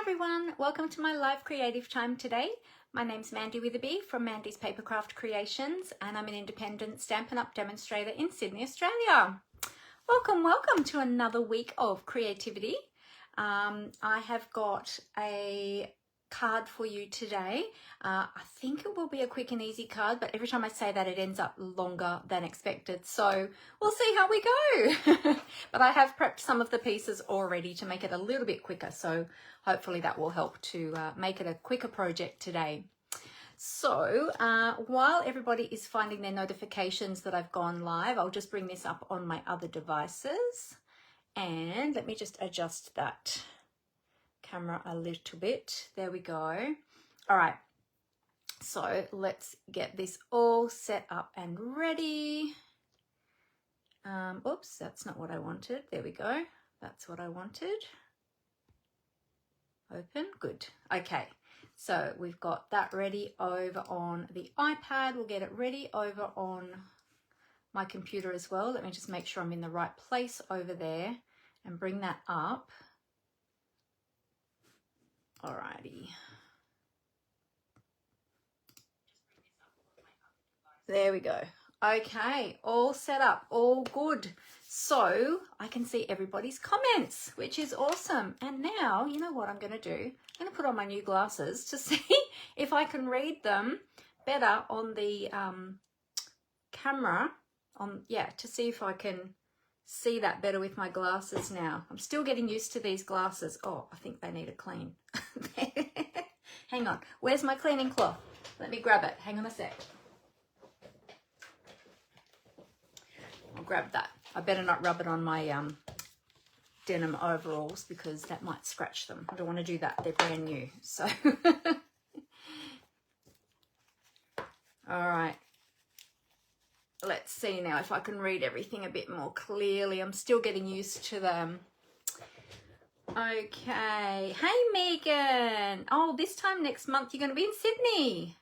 everyone, welcome to my live creative time today. My name's Mandy Witherby from Mandy's Papercraft Creations, and I'm an independent Stampin' Up demonstrator in Sydney, Australia. Welcome to another week of creativity. I have got a card for you today. I think it will be a quick and easy card, but every time I say that it ends up longer than expected, so we'll see how we go. But I have prepped some of the pieces already to make it a little bit quicker, so hopefully that will help to make it a quicker project today. So while everybody is finding their notifications that I've gone live, I'll just bring this up on my other devices, and let me just adjust that camera a little bit. There we go. All right, so let's get this all set up and ready. Oops, that's not what I wanted. There we go. That's what I wanted. Open. Good. Okay, so we've got that ready over on the iPad. We'll get it ready over on my computer as well. Let me just make sure I'm in the right place over there and bring that up. Alrighty. There we go. Okay, all set up, all good. So I can see everybody's comments, which is awesome. And now, you know what I'm going to do? I'm going to put on my new glasses to see if I can read them better on the camera. To see if I can see that better with my glasses now. I'm still getting used to these glasses. Oh, I think they need a clean. Hang on. Where's my cleaning cloth? Let me grab it. Hang on a sec. I'll grab that. I better not rub it on my denim overalls because that might scratch them. I don't want to do that. They're brand new. So, all right. Let's see now if I can read everything a bit more clearly. I'm still getting used to them. Okay. Hey, Megan. Oh, this time next month you're going to be in Sydney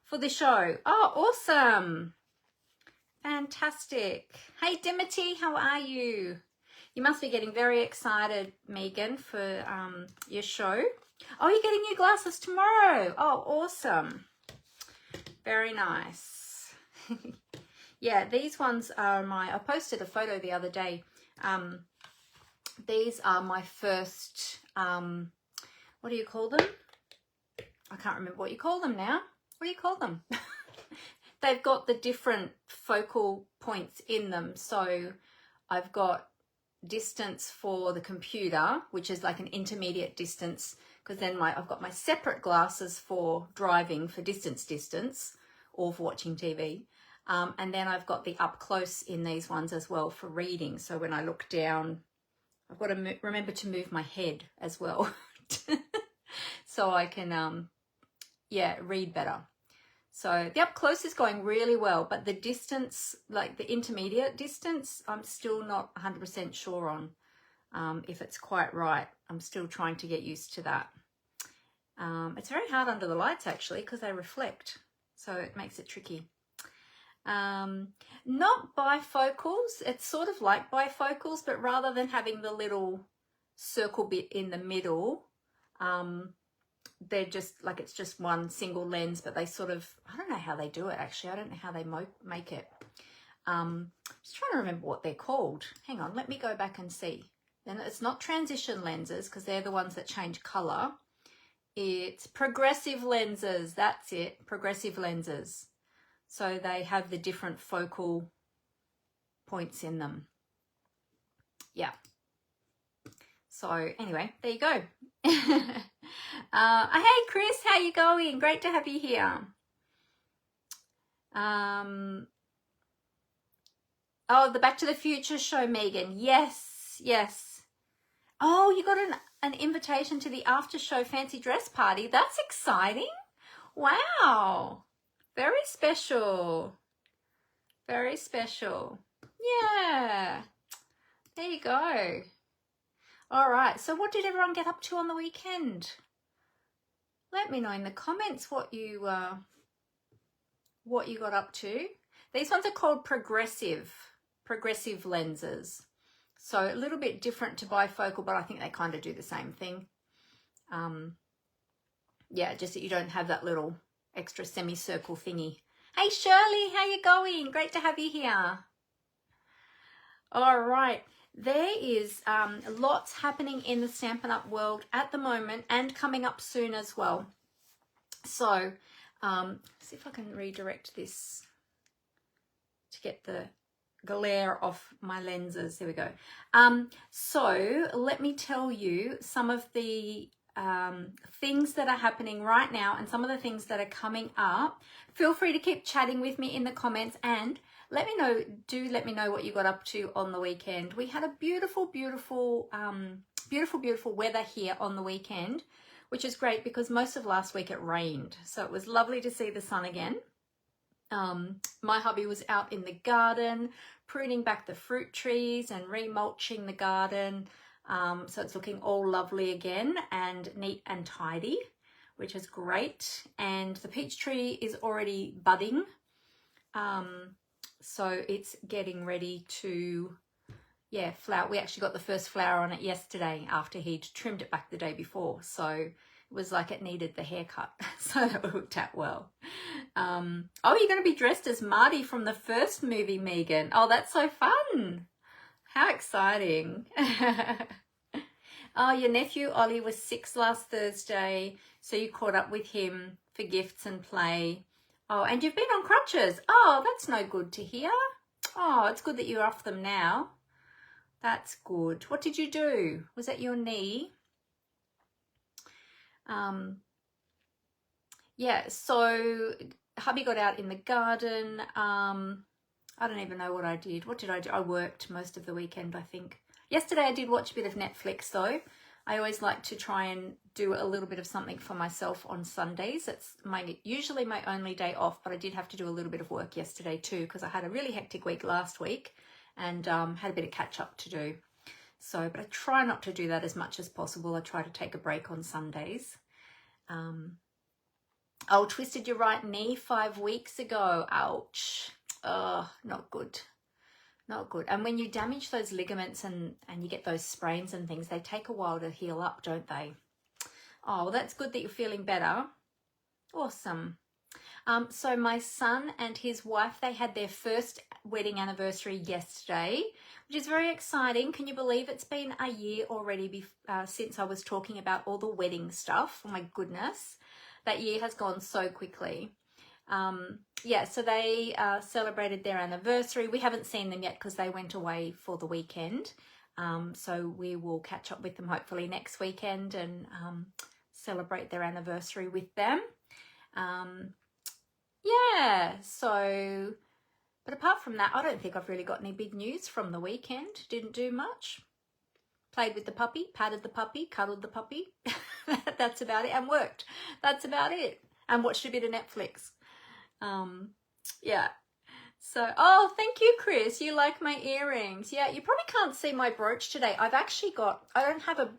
for the show. Oh, awesome. Fantastic. Hey, Dimity, how are you? You must be getting very excited, Megan, for your show. Oh, you're getting new glasses tomorrow. Oh, awesome. Very nice. Yeah, these ones are I posted a photo the other day. These are my first, what do you call them? I can't remember what you call them now. What do you call them? They've got the different focal points in them. So I've got distance for the computer, which is like an intermediate distance, because then I've got my separate glasses for driving for distance, or for watching TV. And then I've got the up close in these ones as well for reading. So when I look down, I've got to remember to move my head as well so I can, read better. So the up close is going really well, but the distance, like the intermediate distance, I'm still not 100% sure on if it's quite right. I'm still trying to get used to that. It's very hard under the lights actually because they reflect, so it makes it tricky. Not bifocals, it's sort of like bifocals, but rather than having the little circle bit in the middle, they're just like, it's just one single lens, but they sort of, I don't know how they do it actually. I don't know how they make it. Just trying to remember what they're called. Hang on, let me go back and see. Then it's not transition lenses because they're the ones that change color. It's progressive lenses. That's it, progressive lenses. So they have the different focal points in them. Yeah. So anyway, there you go. Hey Chris, how you going? Great to have you here. Oh, the Back to the Future show, Megan. Yes. Oh, you got an invitation to the after show fancy dress party. That's exciting. Wow. Very special. Very special. Yeah. There you go. All right. So what did everyone get up to on the weekend? Let me know in the comments what you got up to. These ones are called progressive lenses. So a little bit different to bifocal, but I think they kind of do the same thing. yeah, just that you don't have that little extra semicircle thingy. Hey Shirley, how you going? Great to have you here. All right, there is lots happening in the Stampin' Up world at the moment and coming up soon as well. So see if I can redirect this to get the glare off my lenses. There we go. So let me tell you some of the things that are happening right now and some of the things that are coming up. Feel free to keep chatting with me in the comments and let me know what you got up to on the weekend. We had a beautiful weather here on the weekend, which is great because most of last week it rained. So it was lovely to see the sun again. My hubby was out in the garden pruning back the fruit trees and remulching the garden. So it's looking all lovely again and neat and tidy, which is great. And the peach tree is already budding. So it's getting ready to, yeah, flower. We actually got the first flower on it yesterday after he'd trimmed it back the day before. So it was like it needed the haircut. So that worked out well. Oh, you're going to be dressed as Marty from the first movie, Megan. Oh, that's so fun. How exciting. Oh, your nephew Ollie was 6 last Thursday, so you caught up with him for gifts and play. Oh, and you've been on crutches. Oh, that's no good to hear. Oh, it's good that you're off them now. That's good. What did you do? Was that your knee? Yeah, so hubby got out in the garden. I don't even know what I did. What did I do? I worked most of the weekend, I think. Yesterday I did watch a bit of Netflix though. I always like to try and do a little bit of something for myself on Sundays. It's usually my only day off, but I did have to do a little bit of work yesterday too because I had a really hectic week last week and had a bit of catch up to do. So, but I try not to do that as much as possible. I try to take a break on Sundays. Oh, twisted your right knee 5 weeks ago. Ouch. Oh, not good. Not good. And when you damage those ligaments and you get those sprains and things, they take a while to heal up, don't they? Oh, well, that's good that you're feeling better. Awesome. So my son and his wife, they had their first wedding anniversary yesterday, which is very exciting. Can you believe it's been a year already since I was talking about all the wedding stuff? Oh my goodness. That year has gone so quickly. Yeah, so they celebrated their anniversary. We haven't seen them yet because they went away for the weekend. So we will catch up with them hopefully next weekend and celebrate their anniversary with them. Yeah, so, but apart from that, I don't think I've really got any big news from the weekend. Didn't do much. Played with the puppy, patted the puppy, cuddled the puppy. That's about it. And worked. That's about it. And watched a bit of Netflix. Yeah. So, oh, thank you, Chris. You like my earrings. Yeah, you probably can't see my brooch today. I've actually got, I don't have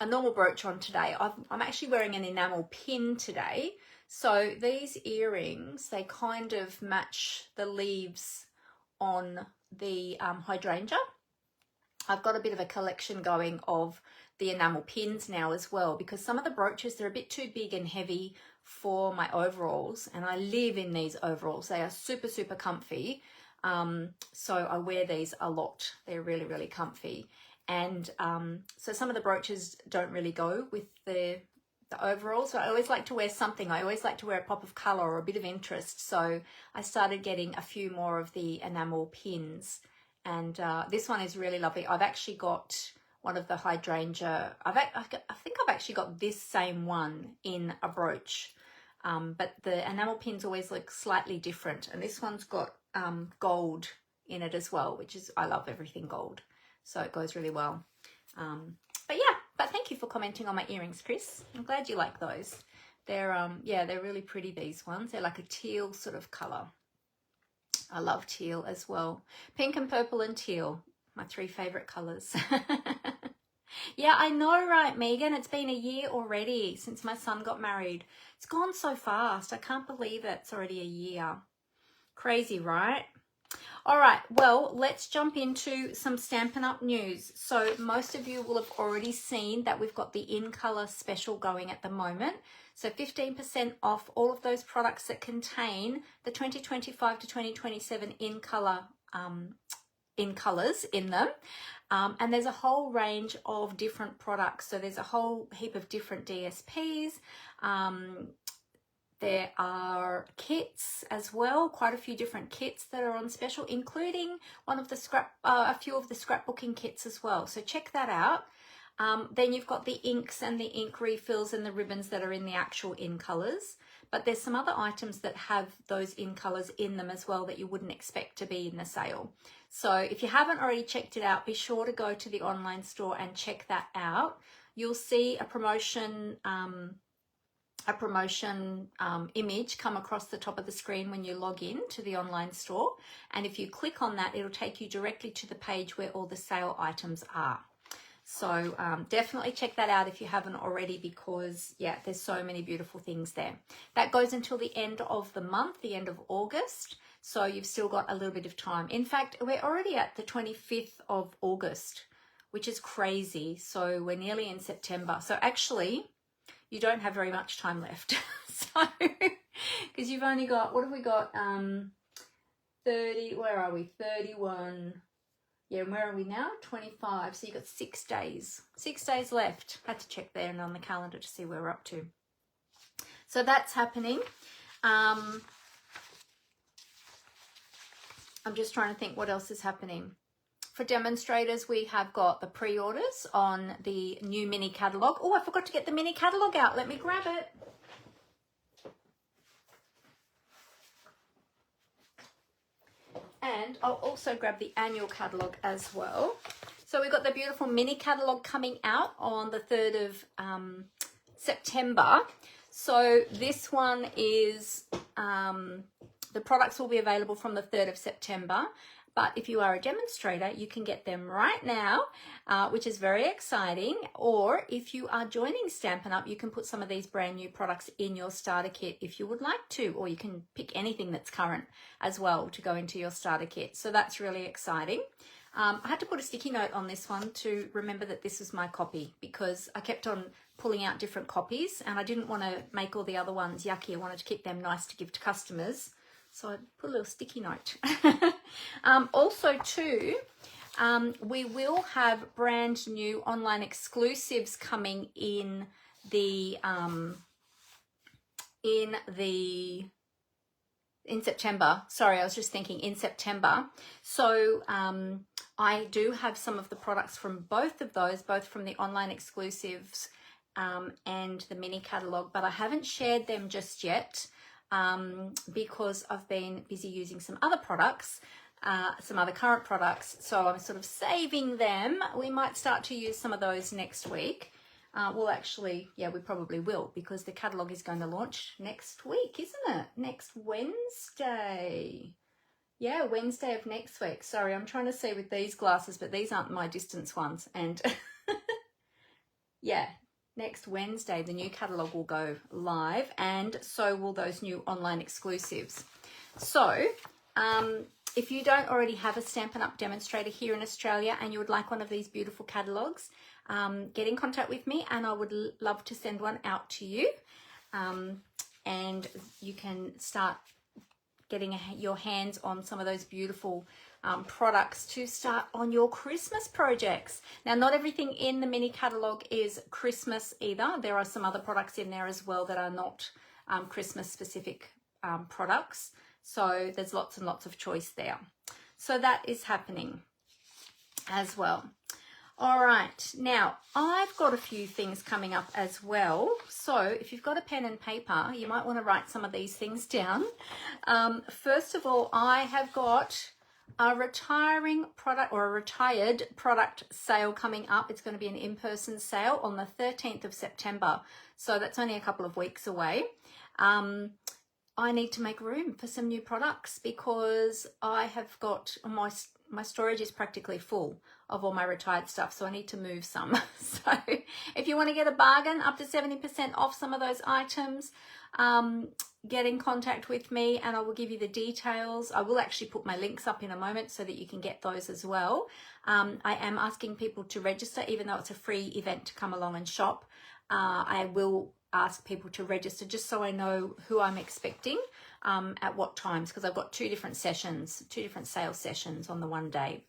a normal brooch on today. I'm actually wearing an enamel pin today. So these earrings, they kind of match the leaves on the hydrangea. I've got a bit of a collection going of the enamel pins now as well because some of the brooches, they're a bit too big and heavy for my overalls, and I live in these overalls. They are super, super comfy. So I wear these a lot. They're really, really comfy. And so some of the brooches don't really go with the overalls. So I always like to wear something. I always like to wear a pop of colour or a bit of interest. So I started getting a few more of the enamel pins. And this one is really lovely. I've actually got one of the hydrangea. I think I've actually got this same one in a brooch. But the enamel pins always look slightly different. And this one's got gold in it as well, which is, I love everything gold. So it goes really well. But yeah, but thank you for commenting on my earrings, Chris. I'm glad you like those. They're, yeah, they're really pretty, these ones. They're like a teal sort of colour. I love teal as well. Pink and purple and teal, my 3 favourite colours. Yeah, I know, right, Megan? It's been a year already since my son got married. It's gone so fast. I can't believe it's already a year. Crazy, right? All right, well, let's jump into some Stampin' Up news. So most of you will have already seen that we've got the In Colour special going at the moment. So 15% off all of those products that contain the 2025 to 2027 In Colour in colours in them. And there's a whole range of different products. So there's a whole heap of different DSPs. There are kits as well, quite a few different kits that are on special, including one of the a few of the scrapbooking kits as well. So check that out. Then you've got the inks and the ink refills and the ribbons that are in the actual In Colours. But there's some other items that have those In Colours in them as well that you wouldn't expect to be in the sale. So if you haven't already checked it out, be sure to go to the online store and check that out. You'll see a promotion image come across the top of the screen when you log in to the online store. And if you click on that, it'll take you directly to the page where all the sale items are. So definitely check that out if you haven't already, because yeah, there's so many beautiful things there. That goes until the end of the month, the end of August. So you've still got a little bit of time. In fact, we're already at the 25th of August, which is crazy. So we're nearly in September. So actually, you don't have very much time left. So, because you've only got, what have we got? 30, where are we? 31. Yeah, and where are we now? 25. So you've got 6 days. 6 days left. Had to check there and on the calendar to see where we're up to. So that's happening. I'm just trying to think what else is happening. For demonstrators, we have got the pre-orders on the new mini catalogue. Oh, I forgot to get the mini catalogue out. Let me grab it. And I'll also grab the annual catalogue as well. So we've got the beautiful mini catalogue coming out on the 3rd of September. So this one is, the products will be available from the 3rd of September. But if you are a demonstrator, you can get them right now, which is very exciting. Or if you are joining Stampin' Up, you can put some of these brand new products in your starter kit if you would like to, or you can pick anything that's current as well to go into your starter kit. So that's really exciting. I had to put a sticky note on this one to remember that this is my copy, because I kept on pulling out different copies and I didn't want to make all the other ones yucky. I wanted to keep them nice to give to customers. So I put a little sticky note. Also too, we will have brand new online exclusives coming in September. Sorry, I was just thinking in September. So I do have some of the products from both of those, both from the online exclusives and the mini catalogue, but I haven't shared them just yet. Because I've been busy using some other products, some other current products, so I'm sort of saving them. We might start to use some of those next week. Well, actually, yeah, we probably will, because the catalogue is going to launch next week, isn't it? Next Wednesday. Yeah, Wednesday of next week. Sorry, I'm trying to see with these glasses, but these aren't my distance ones. And yeah, next Wednesday, the new catalogue will go live, and so will those new online exclusives. So if you don't already have a Stampin' Up demonstrator here in Australia and you would like one of these beautiful catalogues, get in contact with me and I would love to send one out to you. And you can start getting your hands on some of those beautiful products to start on your Christmas projects. Now, not everything in the mini catalogue is Christmas either. There are some other products in there as well that are not Christmas specific products. So there's lots and lots of choice there. So that is happening as well. All right, now I've got a few things coming up as well. So if you've got a pen and paper, you might want to write some of these things down. First of all, I have got a retiring product or a retired product sale coming up. It's going to be an in-person sale on the 13th of September. So that's only a couple of weeks away. I need to make room for some new products because I have got my storage is practically full of all my retired stuff, so I need to move some. So if you want to get a bargain up to 70% off some of those items, get in contact with me and I will give you the details. I will actually put my links up in a moment so that you can get those as well. I am asking people to register, even though it's a free event to come along and shop. I will ask people to register just so I know who I'm expecting at what times, because I've got two different sessions, two different sales sessions on the one day.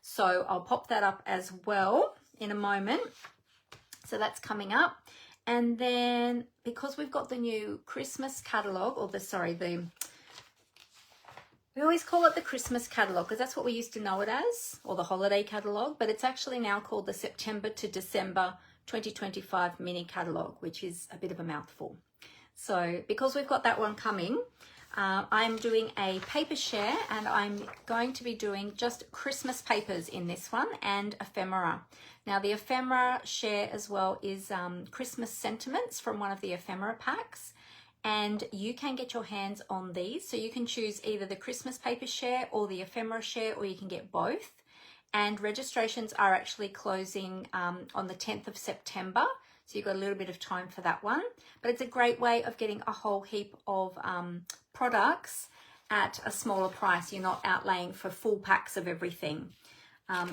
So I'll pop that up as well in a moment. So that's coming up. And then because we've got the new Christmas catalogue, or we always call it the Christmas catalogue because that's what we used to know it as, or the holiday catalogue, but it's actually now called the September to December 2025 mini catalogue, which is a bit of a mouthful. So because we've got that one coming, I'm doing a paper share, and I'm going to be doing just Christmas papers in this one and ephemera. Now the ephemera share as well is Christmas sentiments from one of the ephemera packs, and you can get your hands on these. So you can choose either the Christmas paper share or the ephemera share, or you can get both. And registrations are actually closing on the 10th of September. So you've got a little bit of time for that one. But it's a great way of getting a whole heap of products at a smaller price. You're not outlaying for full packs of everything.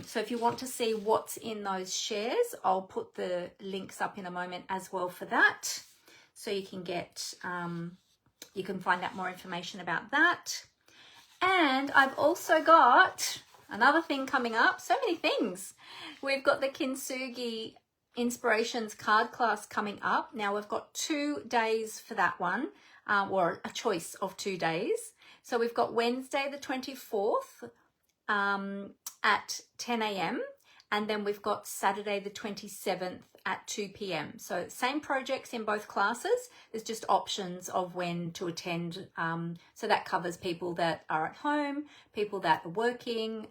So if you want to see what's in those shares, I'll put the links up in a moment as well for that. So you can get, you can find out more information about that. And I've also got another thing coming up. So many things. We've got the Kintsugi Inspirations card class coming up. Now we've got 2 days for that one, or a choice of 2 days. So we've got Wednesday the 24th at 10 a.m. and then we've got Saturday the 27th at 2 p.m. So same projects in both classes. There's just options of when to attend. So that covers people that are at home, people that are working.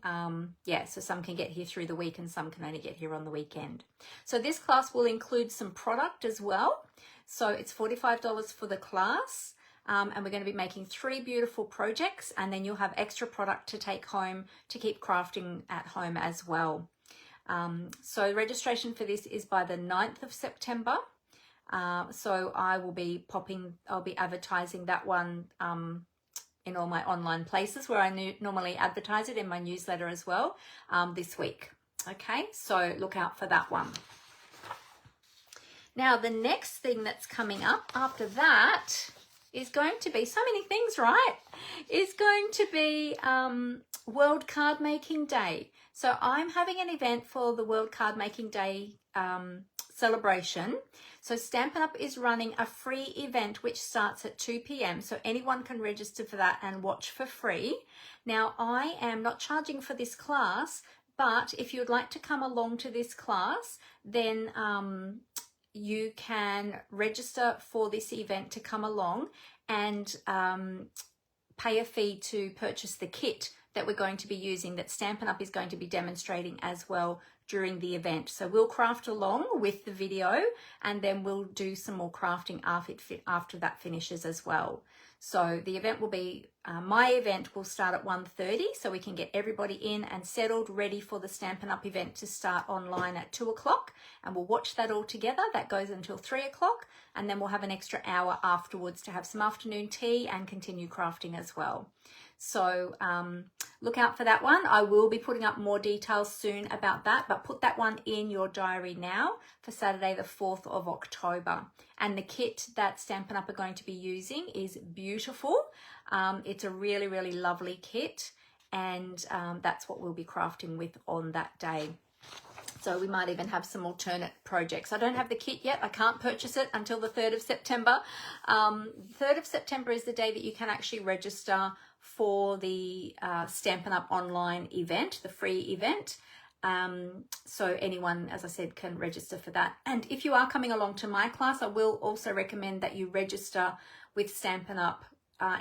Yeah, so some can get here through the week and some can only get here on the weekend. So this class will include some product as well. So it's $45 for the class. And we're going to be making 3 beautiful projects, and then you'll have extra product to take home to keep crafting at home as well. So registration for this is by the 9th of September. So I'll be advertising that one in all my online places where I normally advertise it, in my newsletter as well, this week. Okay, so look out for that one. Now the next thing that's coming up after that is going to be, so many things, right? Is going to be World Card Making Day. So I'm having an event for the World Card Making Day celebration. So Stampin' Up! Is running a free event which starts at 2 p.m. So anyone can register for that and watch for free. Now I am not charging for this class, but if you'd like to come along to this class, then you can register for this event to come along and pay a fee to purchase the kit that we're going to be using, that Stampin' Up! Is going to be demonstrating as well during the event. So we'll craft along with the video, and then we'll do some more crafting after that finishes as well. So the event will be, my event will start at 1:30, so we can get everybody in and settled, ready for the Stampin' Up! Event to start online at 2 o'clock, and we'll watch that all together. That goes until 3 o'clock, and then we'll have an extra hour afterwards to have some afternoon tea and continue crafting as well. So look out for that one. I will be putting up more details soon about that, but put that one in your diary now for Saturday the 4th of October. And the kit that Stampin' Up! Are going to be using is beautiful. It's a really, really lovely kit, and that's what we'll be crafting with on that day. So we might even have some alternate projects. I don't have the kit yet. I can't purchase it until the 3rd of September. 3rd of September is the day that you can actually register for the Stampin' Up! Online event, the free event. So anyone, as I said, can register for that. And if you are coming along to my class, I will also recommend that you register with Stampin' Up!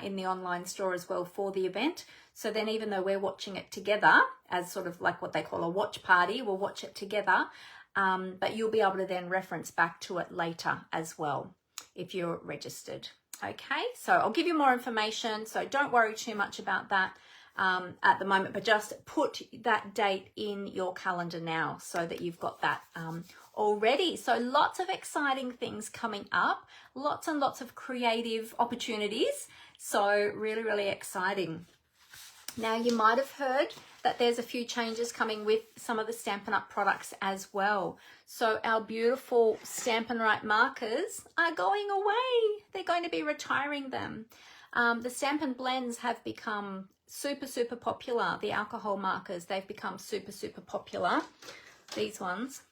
In the online store as well for the event. So then even though we're watching it together as sort of like what they call a watch party, we'll watch it together, but you'll be able to then reference back to it later as well if you're registered. Okay, so I'll give you more information, so don't worry too much about that. at the moment, but just put that date in your calendar now so that you've got that already. So lots of exciting things coming up, lots and lots of creative opportunities. So really, really exciting. Now you might have heard that there's a few changes coming with some of the Stampin' Up! Products as well. So our beautiful Stampin' Right markers are going away. They're going to be retiring them. The Stampin' Blends have become super, super popular. The alcohol markers, they've become super, super popular. These ones.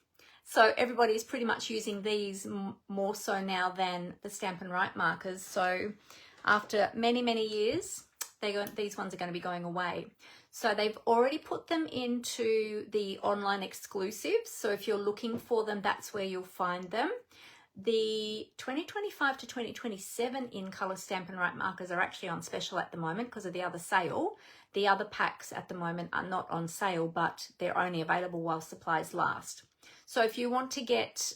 So everybody's pretty much using these more so now than the Stampin' Right markers. So after many, many years, these ones are going to be going away. So they've already put them into the online exclusives. So if you're looking for them, that's where you'll find them. The 2025 to 2027 in colour Stampin' Right markers are actually on special at the moment because of the other sale. The other packs at the moment are not on sale, but they're only available while supplies last. So if you want to get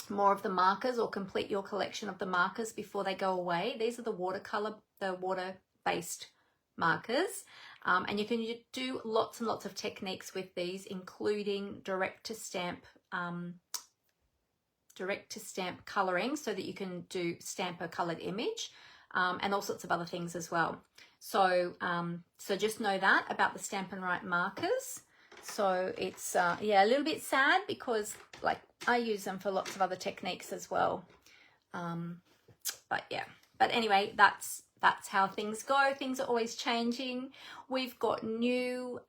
more of the markers or complete your collection of the markers before they go away, these are the water-based markers. And you can do lots and lots of techniques with these, including direct to stamp colouring, so that you can stamp a coloured image, and all sorts of other things as well. So so just know that about the Stampin' Right markers. So it's yeah, a little bit sad because like I use them for lots of other techniques as well. But yeah, but anyway, that's how things go. Things are always changing. We've got new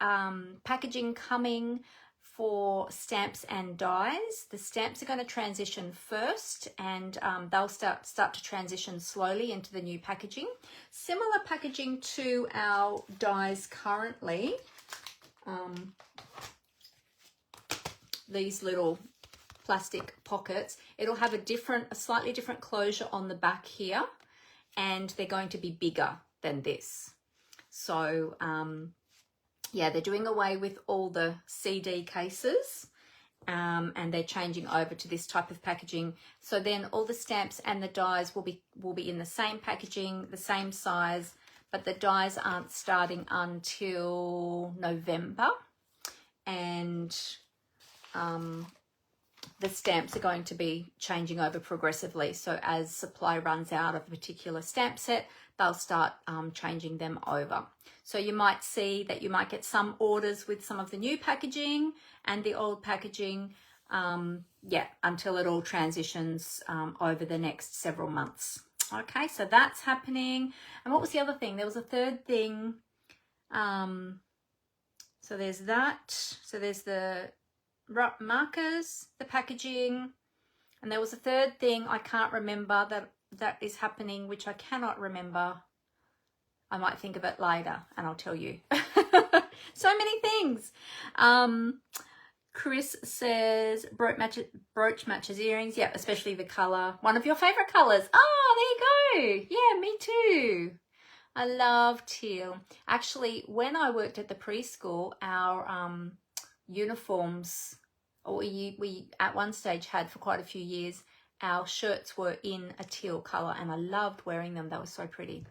packaging coming for stamps and dies. The stamps are going to transition first, and they'll start to transition slowly into the new packaging. Similar packaging to our dies currently. These little plastic pockets. It'll have a slightly different closure on the back here, and they're going to be bigger than this. So yeah, they're doing away with all the CD cases, and they're changing over to this type of packaging. So then all the stamps and the dies will be in the same packaging, the same size, but the dies aren't starting until November, and the stamps are going to be changing over progressively. So as supply runs out of a particular stamp set, they'll start changing them over. So you might see that you might get some orders with some of the new packaging and the old packaging, yeah, until it all transitions over the next several months. Okay, so that's happening. And what was the other thing? There was a third thing. So there's that. So there's the markers, the packaging, and there was a third thing I can't remember that is happening, which I cannot remember. I might think of it later and I'll tell you. So many things. Chris says brooch matches earrings. Yeah, especially the color. One of your favorite colors. Oh, there you go. Yeah, me too. I love teal. Actually, when I worked at the preschool, our uniforms, or we at one stage had for quite a few years, our shirts were in a teal color, and I loved wearing them. They were so pretty.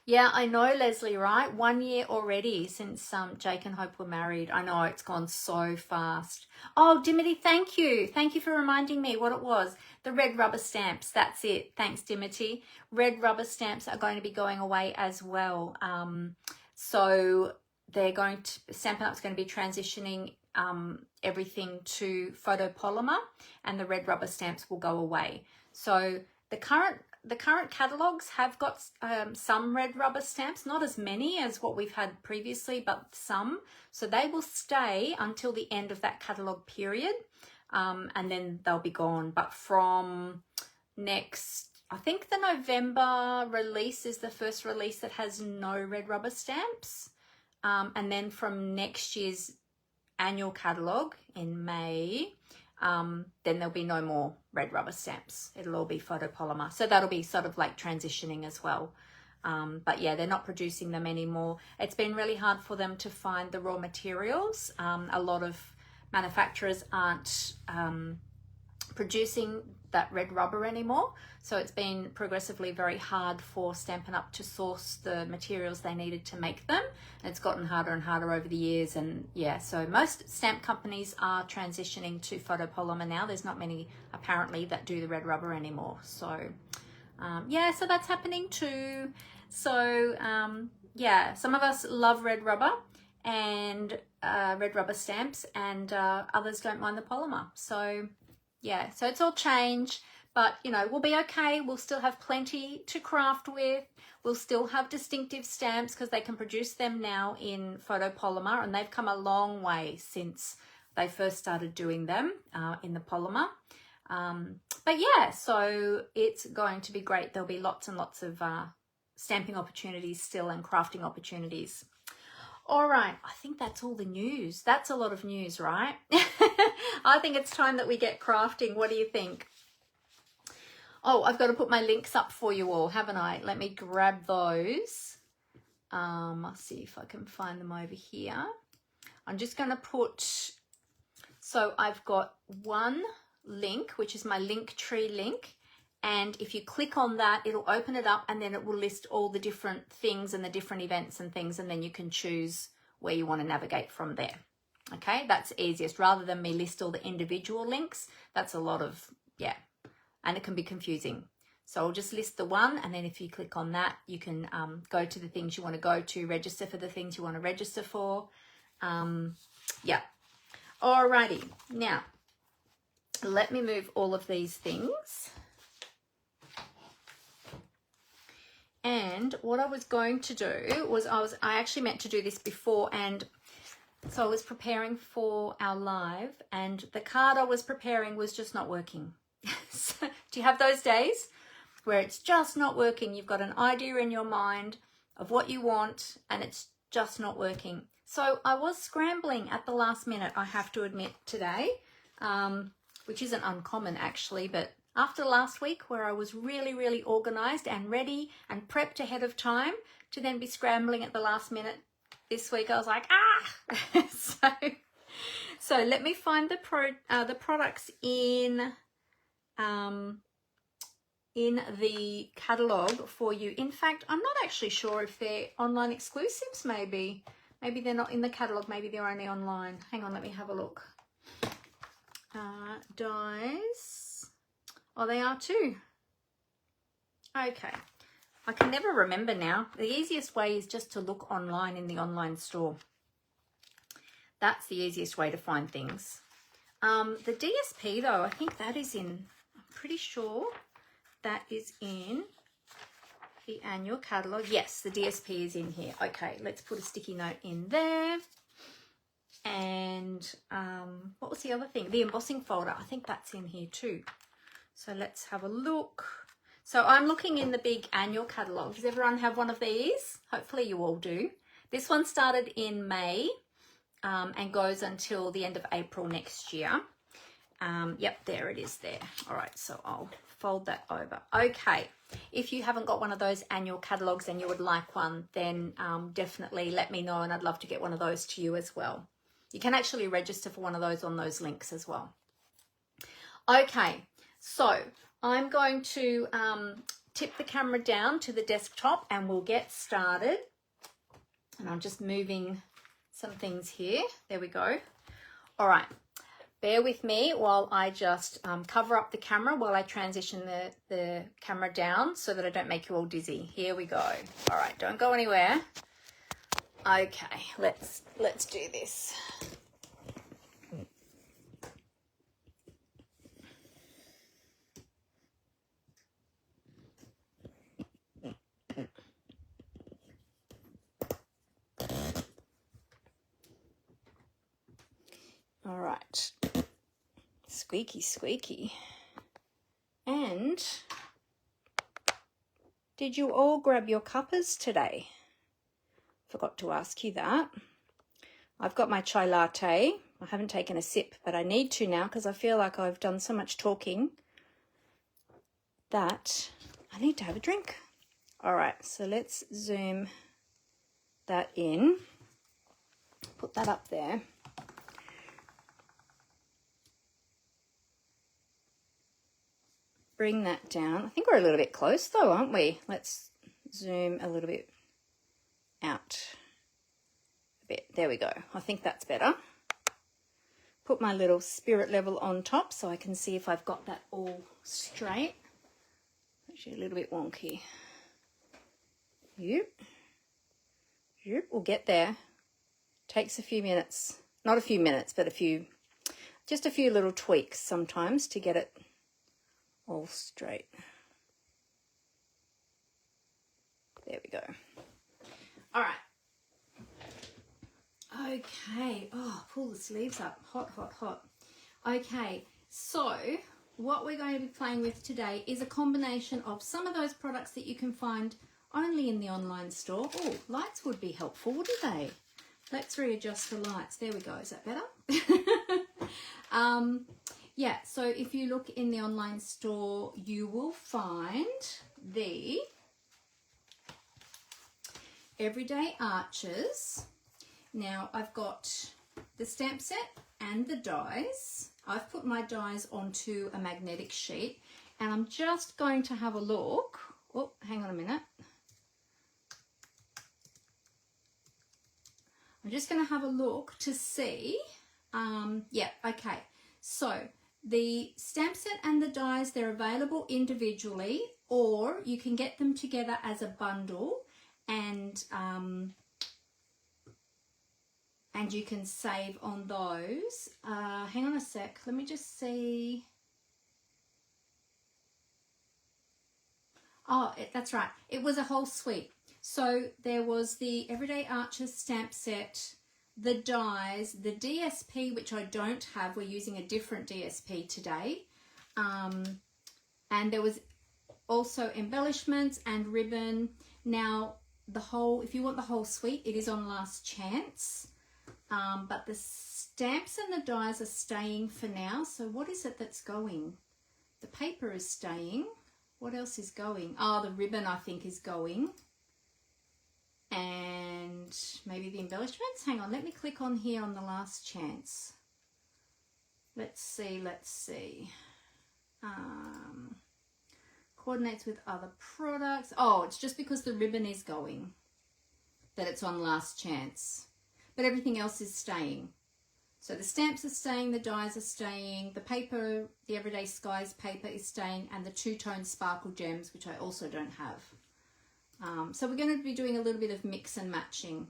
Yeah, I know, Leslie, right? 1 year already since Jake and Hope were married. I know, it's gone so fast. Oh, Dimity, thank you. Thank you for reminding me what it was. The red rubber stamps, that's it. Thanks, Dimity. Red rubber stamps are going to be going away as well. So they're going to, Stampin' Up's going to be transitioning everything to photopolymer, and the red rubber stamps will go away. So the current catalogs have got some red rubber stamps, not as many as what we've had previously, but some. So they will stay until the end of that catalog period, and then they'll be gone. But from next, I think the November release is the first release that has no red rubber stamps. And then from next year's annual catalogue in May, then there'll be no more red rubber stamps. It'll all be photopolymer. So that'll be sort of like transitioning as well. But yeah, they're not producing them anymore. It's been really hard for them to find the raw materials. A lot of manufacturers aren't producing that red rubber anymore. So it's been progressively very hard for Stampin' Up! To source the materials they needed to make them. And it's gotten harder and harder over the years. And yeah, so most stamp companies are transitioning to photopolymer now. There's not many apparently that do the red rubber anymore. So yeah, so that's happening too. So yeah, some of us love red rubber and red rubber stamps, and others don't mind the polymer. So yeah, so it's all change, but you know, we'll be okay. We'll still have plenty to craft with. We'll still have distinctive stamps because they can produce them now in photopolymer, and they've come a long way since they first started doing them in the polymer. But yeah, so it's going to be great. There'll be lots and lots of stamping opportunities still and crafting opportunities. All right, I think that's all the news. That's a lot of news, right? I think it's time that we get crafting. What do you think? Oh, I've got to put my links up for you all, haven't I? Let me grab those. I'll see if I can find them over here. I'm just going to put, so I've got one link, which is my Linktree link. And if you click on that, it'll open it up and then it will list all the different things and the different events and things. And then you can choose where you want to navigate from there. Okay, that's easiest rather than me list all the individual links. That's a lot of, yeah, and it can be confusing. So I'll just list the one. And then if you click on that, you can go to the things you want to go to, register for the things you want to register for. Yeah. Alrighty. Now, let me move all of these things. And what I was going to do was I actually meant to do this before, and so I was preparing for our live and the card I was preparing was just not working. So, do you have those days where it's just not working? You've got an idea in your mind of what you want and it's just not working. So I was scrambling at the last minute, I have to admit, today, which isn't uncommon actually, but after last week where I was really, really organized and ready and prepped ahead of time, to then be scrambling at the last minute this week, I was like, ah! So let me find the products in the catalog for you. In fact, I'm not actually sure if they're online exclusives. Maybe they're not in the catalog. Maybe they're only online. Hang on, let me have a look. Dies. Oh, they are too. Okay. I can never remember now. The easiest way is just to look online in the online store. That's the easiest way to find things. The DSP though, I think that is in, I'm pretty sure that is in the annual catalogue. Yes, the DSP is in here. Okay, let's put a sticky note in there. And what was the other thing? The embossing folder. I think that's in here too. So let's have a look. So I'm looking in the big annual catalogue. Does everyone have one of these? Hopefully you all do. This one started in May and goes until the end of April next year. Yep, there it is there. All right, so I'll fold that over. Okay, if you haven't got one of those annual catalogues and you would like one, then definitely let me know and I'd love to get one of those to you as well. You can actually register for one of those on those links as well. Okay, so I'm going to tip the camera down to the desktop and we'll get started. And I'm just moving some things here. There we go. All right. Bear with me while I just cover up the camera while I transition the camera down so that I don't make you all dizzy. Here we go. All right, don't go anywhere. Okay, let's do this. All right, squeaky, squeaky. And did you all grab your cuppers today? Forgot to ask you that. I've got my chai latte. I haven't taken a sip, but I need to now because I feel like I've done so much talking that I need to have a drink. All right, so let's zoom that in. Put that up there. bring that down. I think we're a little bit close though, aren't we? Let's zoom a little bit out a bit. There we go. I think that's better. Put my little spirit level on top so I can see if I've got that all straight. Actually a little bit wonky. Yep. Yep, we'll get there. Takes a few minutes. Not a few minutes, but just a few little tweaks sometimes to get it all straight. There we go. All right. Okay. Oh, pull the sleeves up. Hot, hot, hot. Okay. So what we're going to be playing with today is a combination of some of those products that you can find only in the online store. Oh, lights would be helpful, wouldn't they? Let's readjust the lights. There we go. Is that better? Yeah, so if you look in the online store, you will find the Everyday Arches. Now, I've got the stamp set and the dies. I've put my dies onto a magnetic sheet, and I'm just going to have a look. Oh, hang on a minute. I'm just going to have a look to see. Yeah, okay. So the stamp set and the dies, they're available individually, or you can get them together as a bundle, and you can save on those. Hang on a sec. Let me just see. Oh, that's right. It was a whole suite. So there was the Everyday Arches stamp set, the dies, the DSP, which I don't have. We're using a different DSP today. And there was also embellishments and ribbon. Now, if you want the whole suite, it is on last chance. But the stamps and the dies are staying for now. So what is it that's going? The paper is staying. What else is going? Oh, the ribbon, I think, is going. And maybe the embellishments. Hang on, let me click on here on the last chance. Let's see. Coordinates with other products. Oh, it's just because the ribbon is going that it's on last chance. But everything else is staying. So the stamps are staying, the dies are staying, the paper, the Everyday Skies paper is staying, and the two-tone sparkle gems, which I also don't have. So we're going to be doing a little bit of mix and matching.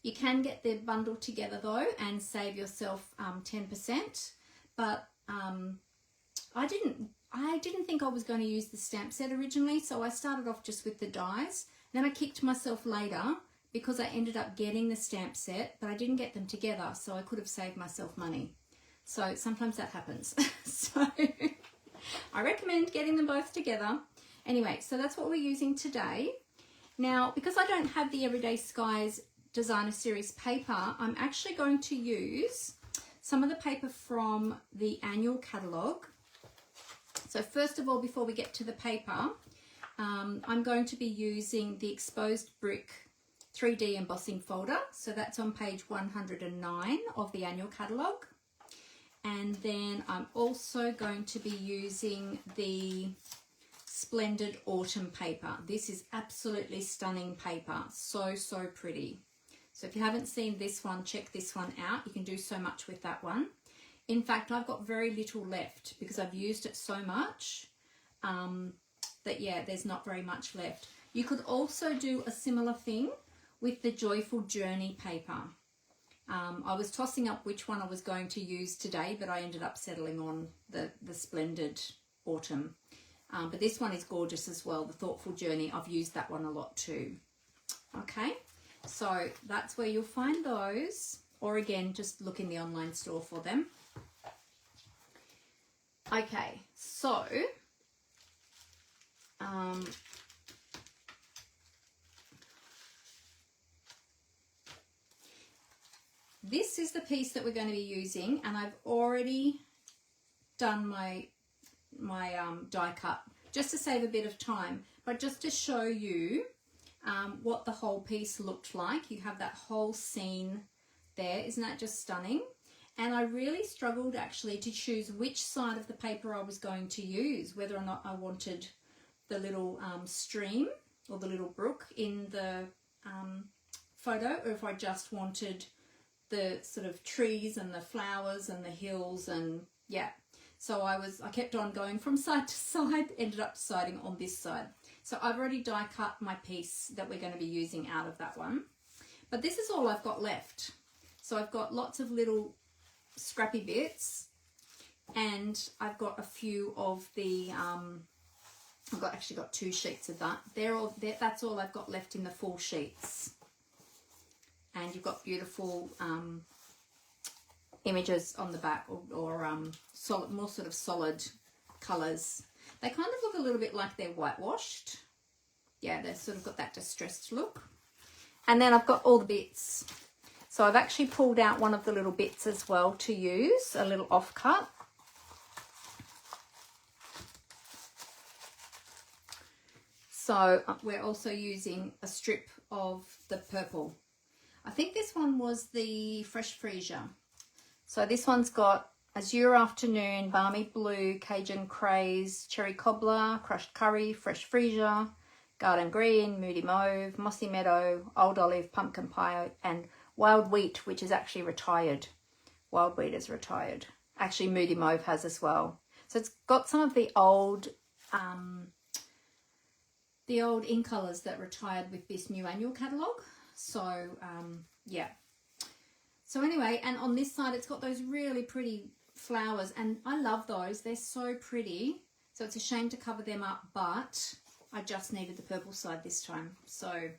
You can get the bundle together though and save yourself 10%, but I didn't think I was going to use the stamp set originally, so I started off just with the dies. Then I kicked myself later because I ended up getting the stamp set, but I didn't get them together, so I could have saved myself money. So sometimes that happens. So I recommend getting them both together. Anyway, so that's what we're using today. Now, because I don't have the Everyday Skies Designer Series paper, I'm actually going to use some of the paper from the annual catalogue. So first of all, before we get to the paper, I'm going to be using the Exposed Brick 3D embossing folder. So that's on page 109 of the annual catalogue. And then I'm also going to be using the Splendid autumn paper. This is absolutely stunning paper. So pretty. So if you haven't seen this one, check this one out. You can do so much with that one. In fact, I've got very little left because I've used it so much that, yeah, there's not very much left. You could also do a similar thing with the Joyful Journey paper. I was tossing up which one I was going to use today, but I ended up settling on the Splendid autumn. But this one is gorgeous as well, the Thoughtful Journey. I've used that one a lot too. Okay, so that's where you'll find those. Or again, just look in the online store for them. Okay, so this is the piece that we're going to be using, and I've already done my die cut just to save a bit of time, but just to show you what the whole piece looked like. You have that whole scene there. Isn't that just stunning? And I really struggled actually to choose which side of the paper I was going to use, whether or not I wanted the little stream or the little brook in the photo, or if I just wanted the sort of trees and the flowers and the hills, and yeah. So I kept on going from side to side, ended up deciding on this side. So I've already die cut my piece that we're going to be using out of that one. But this is all I've got left. So I've got lots of little scrappy bits, and I've got a few of the, I've actually got 2 sheets of that. That's all I've got left in the full sheets. And you've got beautiful images on the back, or solid, more sort of solid colours. They kind of look a little bit like they're whitewashed. Yeah, they've sort of got that distressed look. And then I've got all the bits. So I've actually pulled out one of the little bits as well to use, a little offcut. So we're also using a strip of the purple. I think this one was the Fresh Freesia. So this one's got Azure Afternoon, Balmy Blue, Cajun Craze, Cherry Cobbler, Crushed Curry, Fresh Freesia, Garden Green, Moody Mauve, Mossy Meadow, Old Olive, Pumpkin Pie, and Wild Wheat, which is actually retired. Wild Wheat is retired. Actually, Moody Mauve has as well. So it's got some of the old in colours that retired with this new annual catalogue. So yeah. So anyway, and on this side it's got those really pretty flowers, and I love those. They're so pretty. So it's a shame to cover them up, but I just needed the purple side this time. So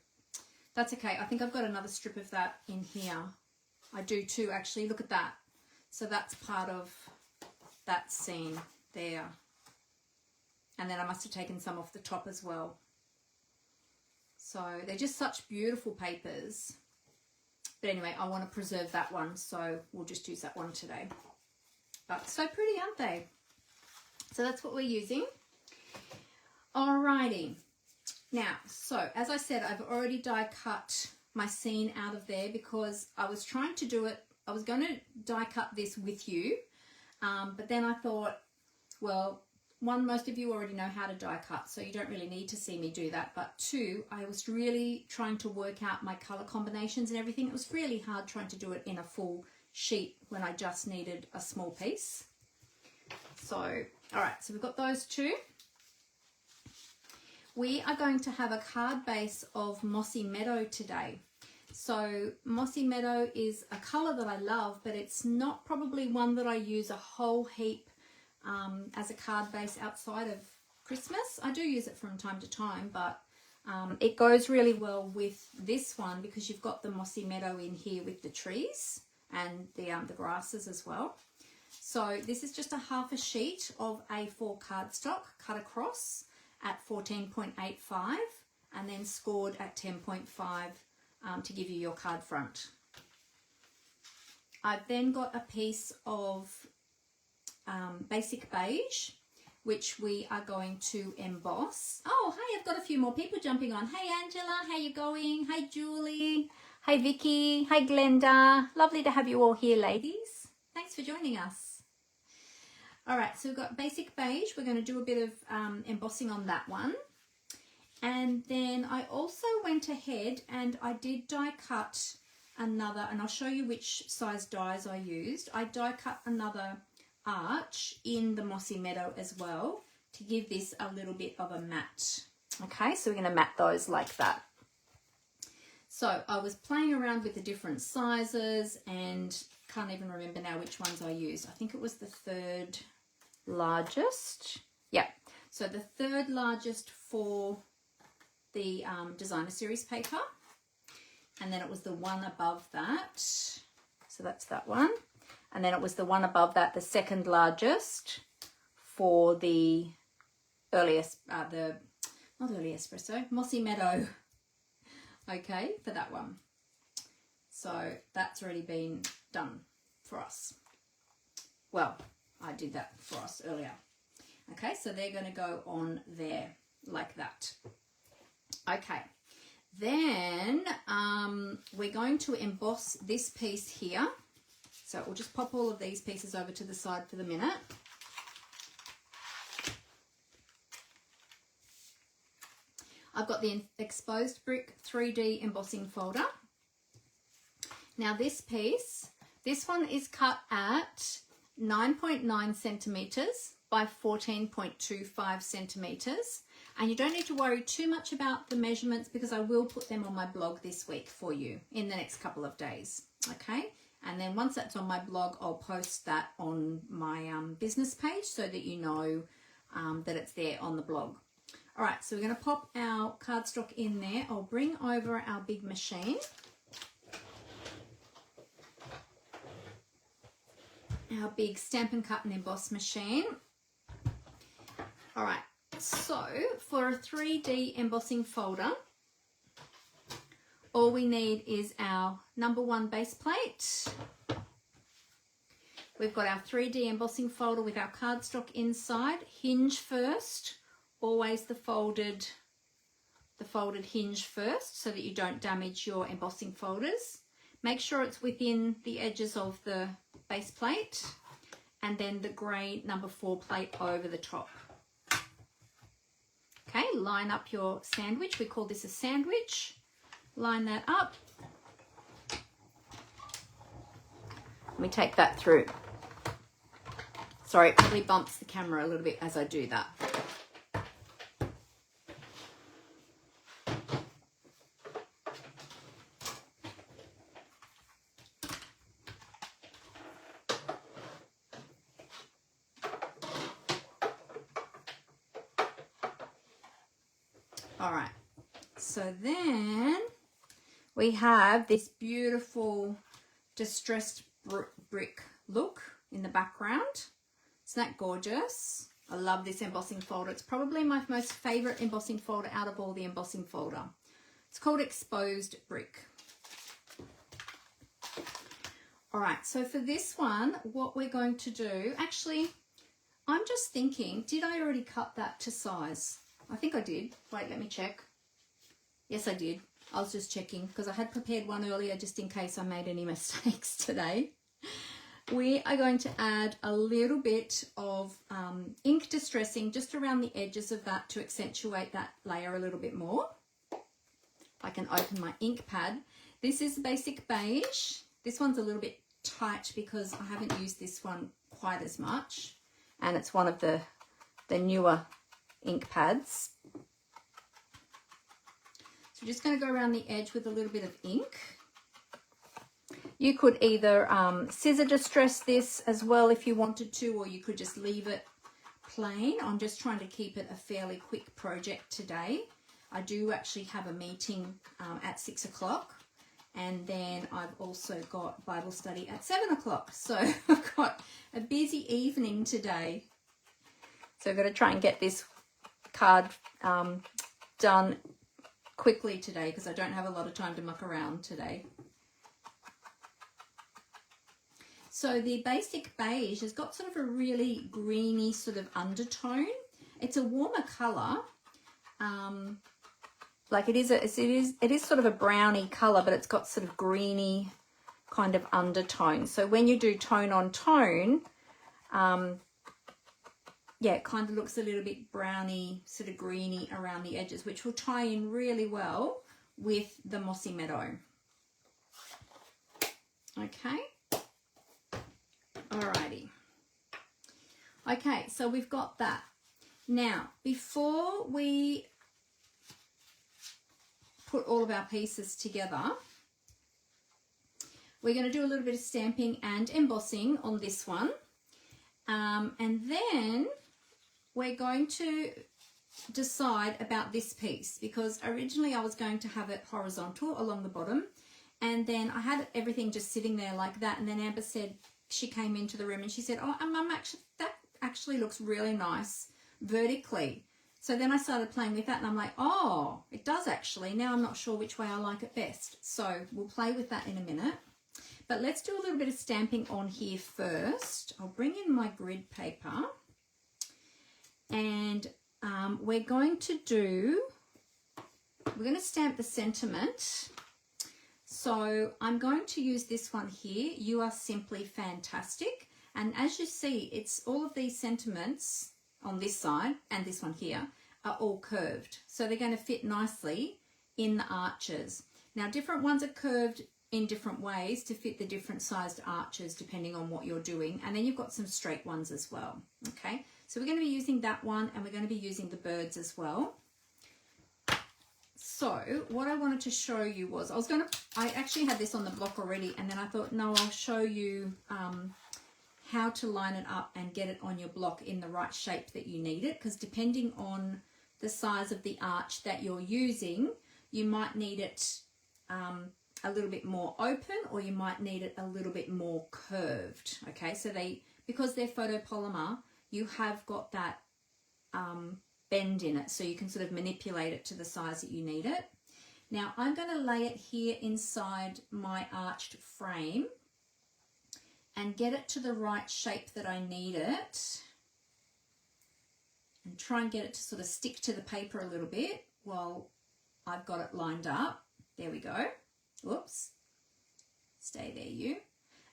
that's okay. I think I've got another strip of that in here. I do too, actually. Look at that. So that's part of that scene there. And then I must have taken some off the top as well. So they're just such beautiful papers. But anyway, I want to preserve that one, so we'll just use that one today. But so pretty, aren't they? So that's what we're using. Alrighty. Now, so as I said, I've already die cut my scene out of there because I was trying to do it. I was going to die cut this with you, but then I thought, well, one, most of you already know how to die cut, so you don't really need to see me do that. But 2, I was really trying to work out my colour combinations and everything. It was really hard trying to do it in a full sheet when I just needed a small piece. So, all right, so we've got those 2. We are going to have a card base of Mossy Meadow today. So Mossy Meadow is a colour that I love, but it's not probably one that I use a whole heap as a card base outside of Christmas. I do use it from time to time, but it goes really well with this one because you've got the Mossy Meadow in here with the trees and the grasses as well. So this is just a half a sheet of A4 cardstock cut across at 14.85 and then scored at 10.5 to give you your card front. I've then got a piece of basic beige, which we are going to emboss. Oh, hey, I've got a few more people jumping on. Hey, Angela, how you going? Hey, Julie. Hey, Vicky. Hey, Glenda. Lovely to have you all here, ladies. Thanks for joining us. All right, so we've got basic beige. We're going to do a bit of embossing on that one. And then I also went ahead and I did die cut another, and I'll show you which size dies I used. I die cut another arch in the Mossy Meadow as well to give this a little bit of a matte. Okay, so we're going to matte those like that. So I was playing around with the different sizes and can't even remember now which ones I used. I think it was the 3rd largest. Yeah, so the 3rd largest for the designer series paper, and then it was the one above that. So that's that one. And then it was the one above that, the 2nd largest for the earliest, not early espresso, Mossy Meadow. Okay, for that one. So that's already been done for us. Well, I did that for us earlier. Okay, so they're going to go on there like that. Okay, then we're going to emboss this piece here. So we'll just pop all of these pieces over to the side for the minute. I've got the exposed brick 3D embossing folder. Now this piece, this one is cut at 9.9 centimeters by 14.25 centimeters. And you don't need to worry too much about the measurements because I will put them on my blog this week for you in the next couple of days. Okay. And then once that's on my blog, I'll post that on my business page so that you know that it's there on the blog. All right, so we're going to pop our cardstock in there. I'll bring over our big machine. Our big Stampin' Cut and Emboss machine. All right, so for a 3D embossing folder, all we need is our #1 base plate. We've got our 3D embossing folder with our cardstock inside. Hinge first, always the folded hinge first so that you don't damage your embossing folders. Make sure it's within the edges of the base plate, and then the grey #4 plate over the top. Okay, line up your sandwich. We call this a sandwich. Line that up. Let me take that through. Sorry, it probably bumps the camera a little bit as I do that. All right, so then we have this beautiful distressed brick look in the background. Isn't that gorgeous? I love this embossing folder. It's probably my most favorite embossing folder out of all the embossing folder. It's called Exposed Brick. All right, so for this one, what we're going to do, actually, I'm just thinking, did I already cut that to size? I think I did. Wait, let me check. Yes, I did. I was just checking because I had prepared one earlier just in case I made any mistakes today. We are going to add a little bit of ink distressing just around the edges of that to accentuate that layer a little bit more. I can open my ink pad. This is basic beige. This one's a little bit tight because I haven't used this one quite as much, and it's one of the newer ink pads. So just going to go around the edge with a little bit of ink. You could either scissor distress this as well if you wanted to, or you could just leave it plain. I'm just trying to keep it a fairly quick project today. I do actually have a meeting at 6 o'clock, and then I've also got Bible study at 7 o'clock. So I've got a busy evening today. So I've got to try and get this card done quickly today because I don't have a lot of time to muck around today. So the basic beige has got sort of a really greeny sort of undertone. It's a warmer colour. Like it is sort of a browny colour, but it's got sort of greeny kind of undertone. So when you do tone on tone, yeah, it kind of looks a little bit browny, sort of greeny around the edges, which will tie in really well with the Mossy Meadow. Okay. Alrighty. Okay, so we've got that. Now, before we put all of our pieces together, we're going to do a little bit of stamping and embossing on this one. And then we're going to decide about this piece, because originally I was going to have it horizontal along the bottom, and then I had everything just sitting there like that, and then Amber said, she came into the room and she said, oh, Mum, that actually looks really nice vertically. So then I started playing with that, and I'm like, oh, it does actually. Now I'm not sure which way I like it best. So we'll play with that in a minute. But let's do a little bit of stamping on here first. I'll bring in my grid paper, and we're going to stamp the sentiment. So I'm going to use this one here. You are simply fantastic. And as you see, it's all of these sentiments on this side and this one here are all curved. So they're going to fit nicely in the arches. Now, different ones are curved in different ways to fit the different sized arches depending on what you're doing. And then you've got some straight ones as well. Okay, so we're going to be using that one, and we're going to be using the birds as well. So what I wanted to show you was, I actually had this on the block already, and then I thought, no, I'll show you how to line it up and get it on your block in the right shape that you need it, because depending on the size of the arch that you're using, you might need it a little bit more open, or you might need it a little bit more curved. Okay, so because they're photopolymer, you have got that bend in it, so you can sort of manipulate it to the size that you need it. Now I'm going to lay it here inside my arched frame and get it to the right shape that I need it, and try and get it to sort of stick to the paper a little bit while I've got it lined up. There we go. Whoops. Stay there, you.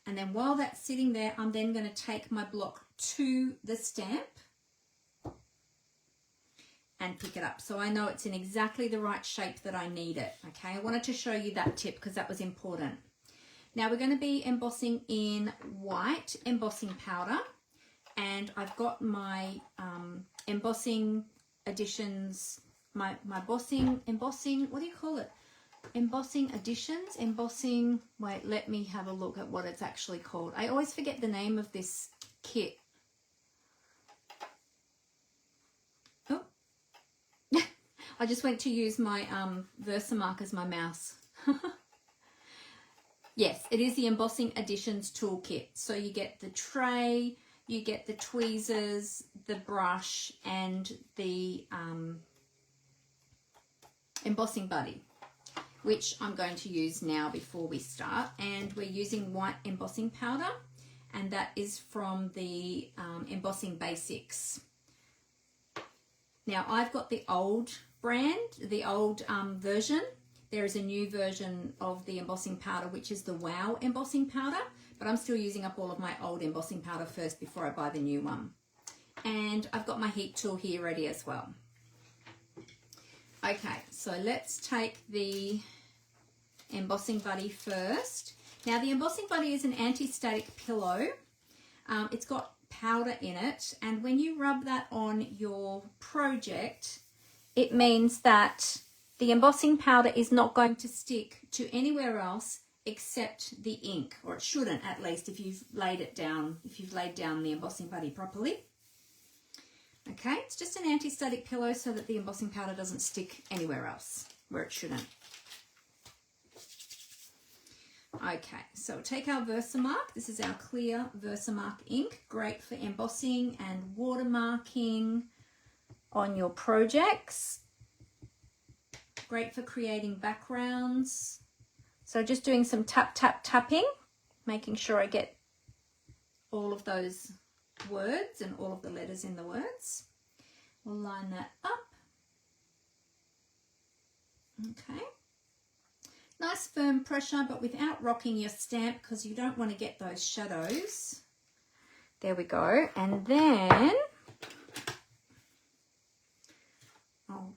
And then while that's sitting there, I'm then going to take my block to the stamp and pick it up, so I know it's in exactly the right shape that I need it. Okay, I wanted to show you that tip because that was important. Now we're going to be embossing in white embossing powder, and I've got my embossing additions, my embossing, what do you call it? Embossing additions, wait, let me have a look at what it's actually called. I always forget the name of this kit. Oh, I just went to use my Versamark as my mouse. Yes, it is the Embossing Additions Toolkit. So you get the tray, you get the tweezers, the brush, and the embossing buddy, which I'm going to use now before we start. And we're using white embossing powder, and that is from the Embossing Basics. Now I've got the old brand, the old version. There is a new version of the embossing powder, which is the Wow embossing powder, but I'm still using up all of my old embossing powder first before I buy the new one. And I've got my heat tool here ready as well. Okay, so let's take the embossing buddy first. Now the embossing buddy is an anti-static pillow. It's got powder in it, and when you rub that on your project, it means that the embossing powder is not going to stick to anywhere else except the ink, or it shouldn't, at least, if you've laid it down, if you've laid down the embossing buddy properly. Okay, it's just an anti-static pillow so that the embossing powder doesn't stick anywhere else where it shouldn't. Okay, so take our Versamark. This is our clear Versamark ink, great for embossing and watermarking on your projects. Great for creating backgrounds. So just doing some tap, tap, tapping, making sure I get all of those words and all of the letters in the words. We'll line that up. Okay. Nice firm pressure, but without rocking your stamp, because you don't want to get those shadows. There we go. And then I'll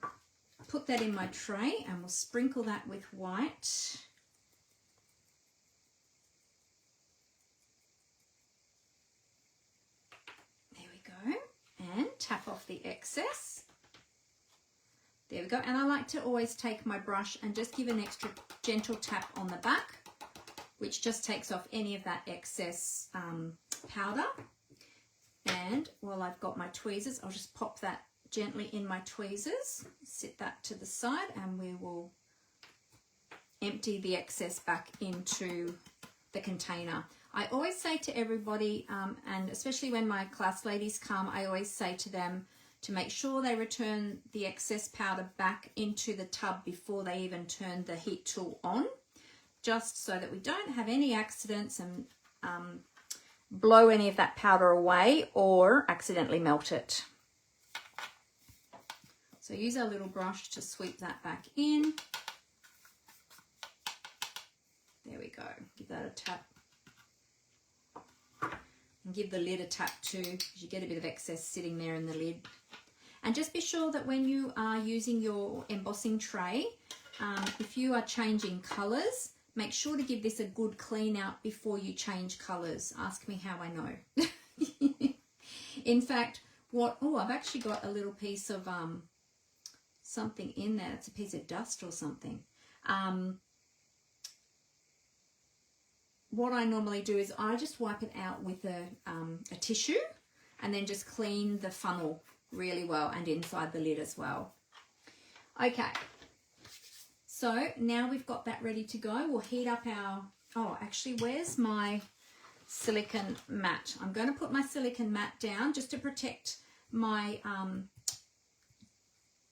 put that in my tray and we'll sprinkle that with white. There we go. And tap off the excess. There we go. And I like to always take my brush and just give an extra gentle tap on the back, which just takes off any of that excess powder. And while I've got my tweezers, I'll just pop that gently in my tweezers, sit that to the side, and we will empty the excess back into the container. I always say to everybody, and especially when my class ladies come, I always say to them to make sure they return the excess powder back into the tub before they even turn the heat tool on, just so that we don't have any accidents and blow any of that powder away or accidentally melt it. So use our little brush to sweep that back in. There we go. Give that a tap. And give the lid a tap too, because you get a bit of excess sitting there in the lid. And just be sure that when you are using your embossing tray, if you are changing colours, make sure to give this a good clean out before you change colours. Ask me how I know. In fact, I've actually got a little piece of something in there. It's a piece of dust or something. What I normally do is I just wipe it out with a tissue and then just clean the funnel really well and inside the lid as well. Okay, so now we've got that ready to go. We'll heat up our, actually, where's my silicone mat? I'm going to put my silicone mat down just to protect my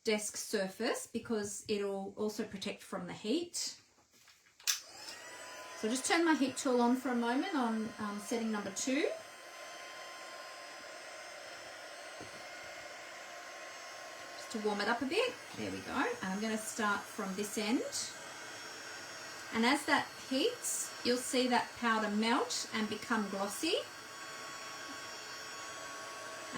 desk surface, because it'll also protect from the heat. So just turn my heat tool on for a moment on setting number 2. Just to warm it up a bit. There we go. And I'm going to start from this end. And as that heats, you'll see that powder melt and become glossy.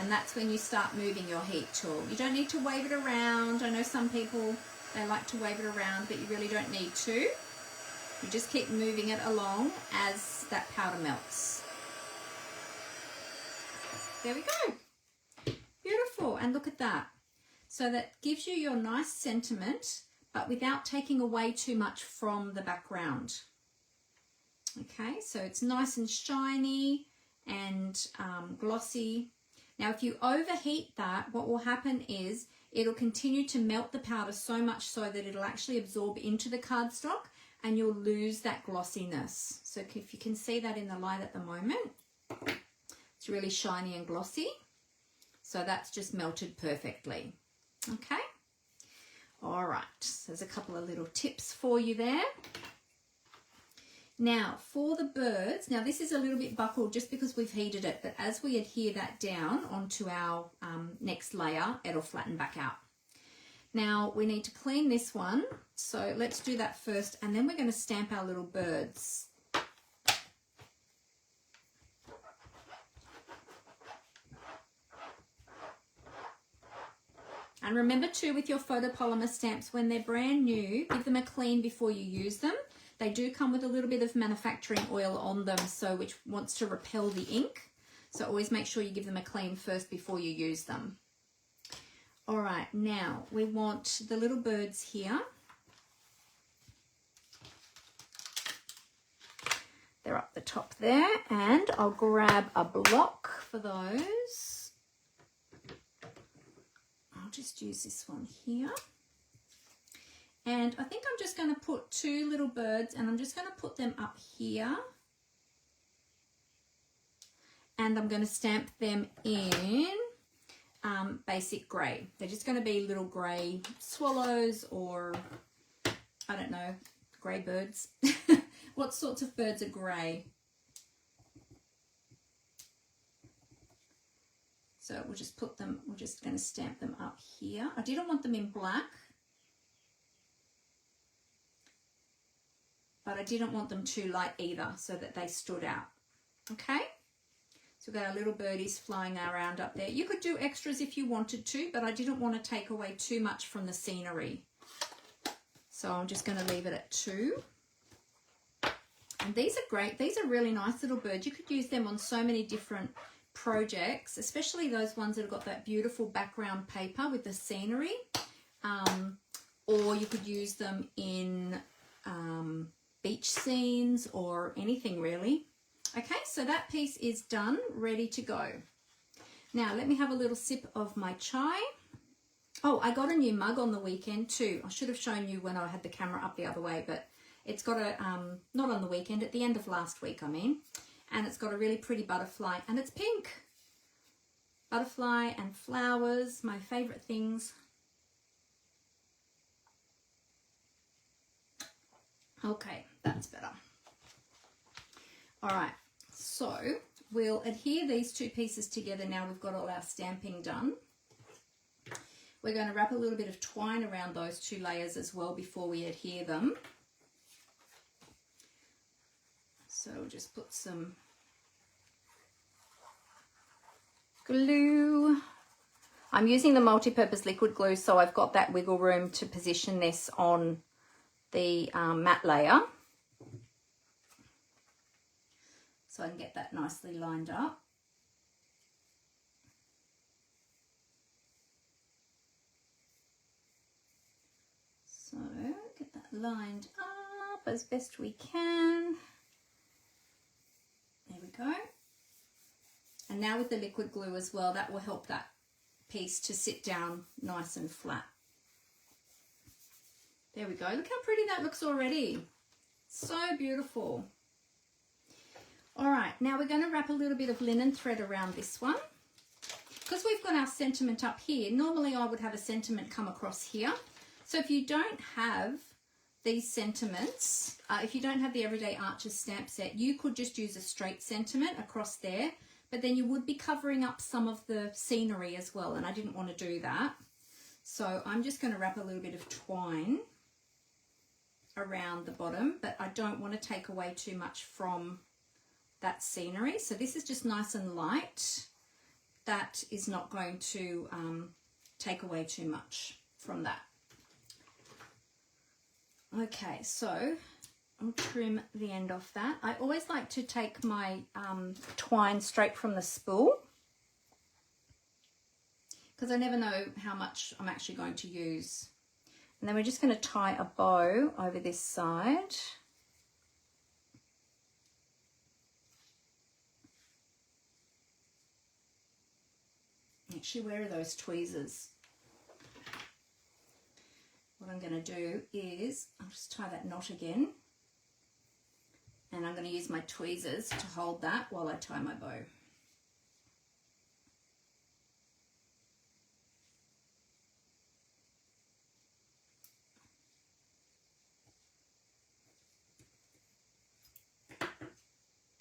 And that's when you start moving your heat tool. You don't need to wave it around. I know some people, they like to wave it around, but you really don't need to. You just keep moving it along as that powder melts. There we go. Beautiful. And look at that. So that gives you your nice sentiment, but without taking away too much from the background. Okay, so it's nice and shiny and glossy. Now, if you overheat that, what will happen is it'll continue to melt the powder so much so that it'll actually absorb into the cardstock, and you'll lose that glossiness. So if you can see that in the light at the moment, it's really shiny and glossy. So that's just melted perfectly. Okay. All right. So there's a couple of little tips for you there. Now for the birds, now this is a little bit buckled just because we've heated it, but as we adhere that down onto our next layer, it'll flatten back out. Now we need to clean this one, so let's do that first, and then we're going to stamp our little birds. And remember too, with your photopolymer stamps, when they're brand new, give them a clean before you use them. They do come with a little bit of manufacturing oil on them, so which wants to repel the ink. So always make sure you give them a clean first before you use them. All right, now we want the little birds here. They're up the top there, and I'll grab a block for those. I'll just use this one here. And I think I'm just going to put 2 little birds, and I'm just going to put them up here. And I'm going to stamp them in basic grey. They're just going to be little grey swallows, or I don't know, grey birds. What sorts of birds are grey? So we'll just put them, we're just going to stamp them up here. I didn't want them in black, but I didn't want them too light either, so that they stood out. Okay? So we've got our little birdies flying around up there. You could do extras if you wanted to, but I didn't want to take away too much from the scenery. So I'm just going to leave it at 2. And these are great. These are really nice little birds. You could use them on so many different projects, especially those ones that have got that beautiful background paper with the scenery. Or you could use them in beach scenes or anything really. Okay, so that piece is done, ready to go. Now let me have a little sip of my chai. Oh, I got a new mug on the weekend too. I should have shown you when I had the camera up the other way, but it's got a, not on the weekend, at the end of last week I mean, and it's got a really pretty butterfly, and it's pink. Butterfly and flowers, my favourite things. Okay, that's better. All right, so we'll adhere these 2 pieces together now we've got all our stamping done. We're going to wrap a little bit of twine around those 2 layers as well before we adhere them. So we'll just put some glue. I'm using the multi-purpose liquid glue, so I've got that wiggle room to position this on the matte layer. So I can get that nicely lined up. So get that lined up as best we can. There we go. And now with the liquid glue as well, that will help that piece to sit down nice and flat. There we go. Look how pretty that looks already. So beautiful. All right, now we're going to wrap a little bit of linen thread around this one. Because we've got our sentiment up here, normally I would have a sentiment come across here. So if you don't have these sentiments, if you don't have the Everyday Arches stamp set, you could just use a straight sentiment across there, but then you would be covering up some of the scenery as well, and I didn't want to do that. So I'm just going to wrap a little bit of twine around the bottom, but I don't want to take away too much from that scenery. So this is just nice and light. That is not going to take away too much from that. Okay, so I'll trim the end off that. I always like to take my twine straight from the spool because I never know how much I'm actually going to use. And then we're just going to tie a bow over this side. Actually, where are those tweezers? What I'm going to do is I'll just tie that knot again, and I'm going to use my tweezers to hold that while I tie my bow.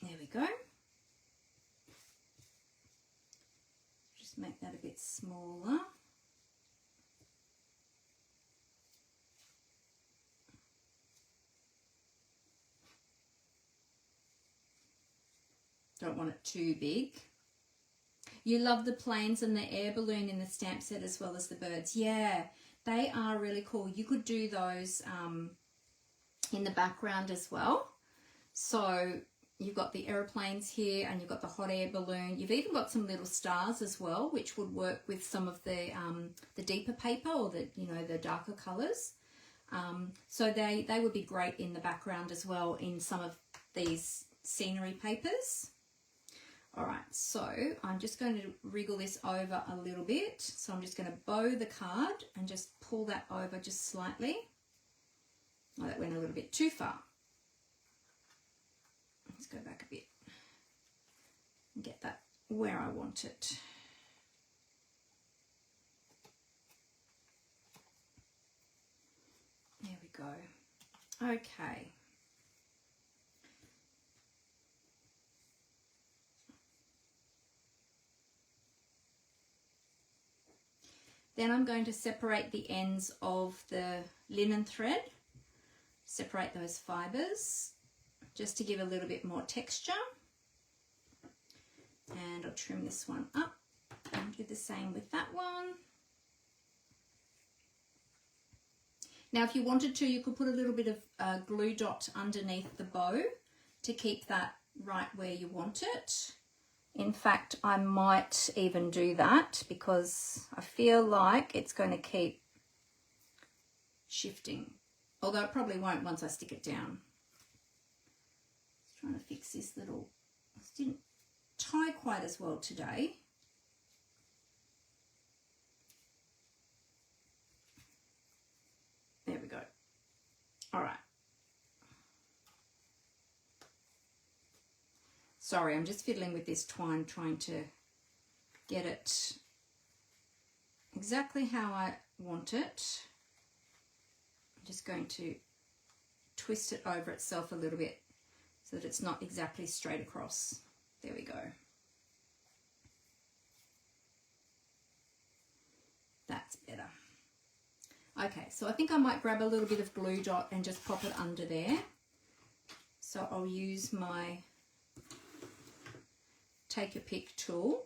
There we go. Just make that a bit smaller. Don't want it too big. You love the planes and the air balloon in the stamp set as well as the birds. Yeah, they are really cool. You could do those in the background as well. So you've got the aeroplanes here and you've got the hot air balloon. You've even got some little stars as well, which would work with some of the deeper paper or the, you know, the darker colours. So they would be great in the background as well in some of these scenery papers. All right, so I'm just going to wriggle this over a little bit. So I'm just going to bow the card and just pull that over just slightly. Oh, that went a little bit too far. Let's go back a bit and get that where I want it. There we go. Okay. Then I'm going to separate the ends of the linen thread, separate those fibres just to give a little bit more texture. And I'll trim this one up and do the same with that one. Now if you wanted to, you could put a little bit of glue dot underneath the bow to keep that right where you want it. In fact, I might even do that because I feel like it's going to keep shifting, although it probably won't once I stick it down. Just trying to fix this little, it didn't tie quite as well today. There we go. All right. Sorry, I'm just fiddling with this twine, trying to get it exactly how I want it. I'm just going to twist it over itself a little bit so that it's not exactly straight across. There we go. That's better. Okay, so I think I might grab a little bit of glue dot and just pop it under there. So I'll use my take a pick tool.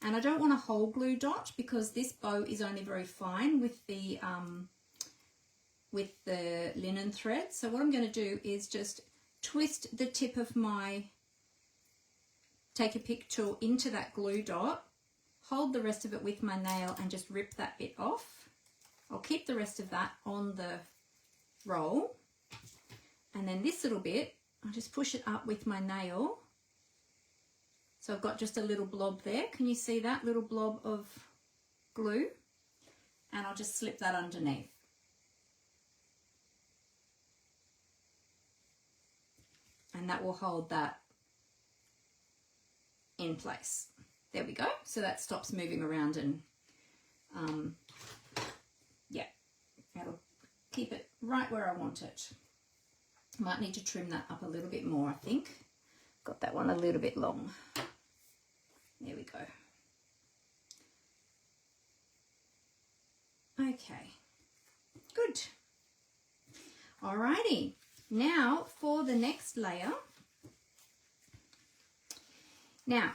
And I don't want a whole glue dot because this bow is only very fine with the linen thread. So what I'm going to do is just twist the tip of my take a pick tool into that glue dot, hold the rest of it with my nail and just rip that bit off. I'll keep the rest of that on the roll. And then this little bit, I'll just push it up with my nail. So I've got just a little blob there. Can you see that little blob of glue? And I'll just slip that underneath. And that will hold that in place. There we go. So that stops moving around and yeah, that'll keep it right where I want it. Might need to trim that up a little bit more, I think. Got that one a little bit long. There we go. Okay, good. Alrighty, now for the next layer. Now,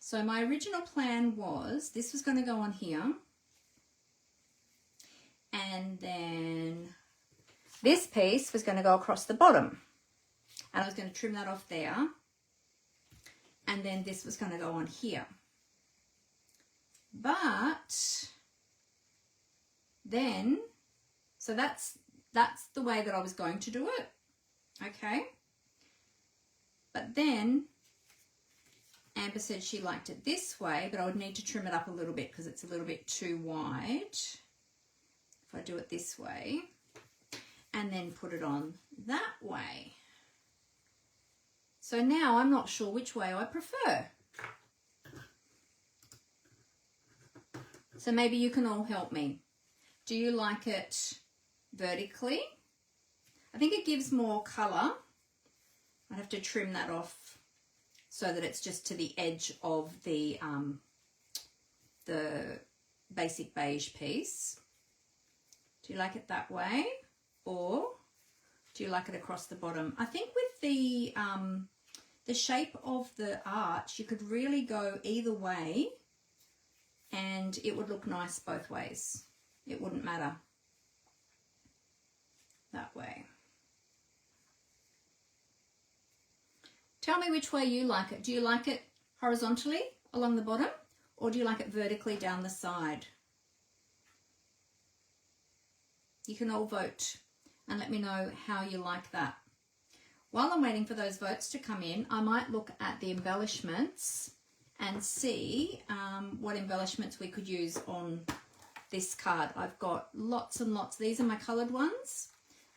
so my original plan was this was going to go on here, and then this piece was going to go across the bottom, and I was going to trim that off there, and then this was going to go on here. But then, so that's the way that I was going to do it, okay? But then Amber said she liked it this way, but I would need to trim it up a little bit because it's a little bit too wide. If I do it this way and then put it on that way. So now I'm not sure which way I prefer. So maybe you can all help me. Do you like it vertically? I think it gives more colour. I have to trim that off so that it's just to the edge of the basic beige piece. Do you like it that way, or do you like it across the bottom? I think with the shape of the arch, you could really go either way and it would look nice both ways. It wouldn't matter that way. Tell me which way you like it. Do you like it horizontally along the bottom, or do you like it vertically down the side? You can all vote and let me know how you like that. While I'm waiting for those votes to come in, I might look at the embellishments and see what embellishments we could use on this card. I've got lots and lots. These are my coloured ones,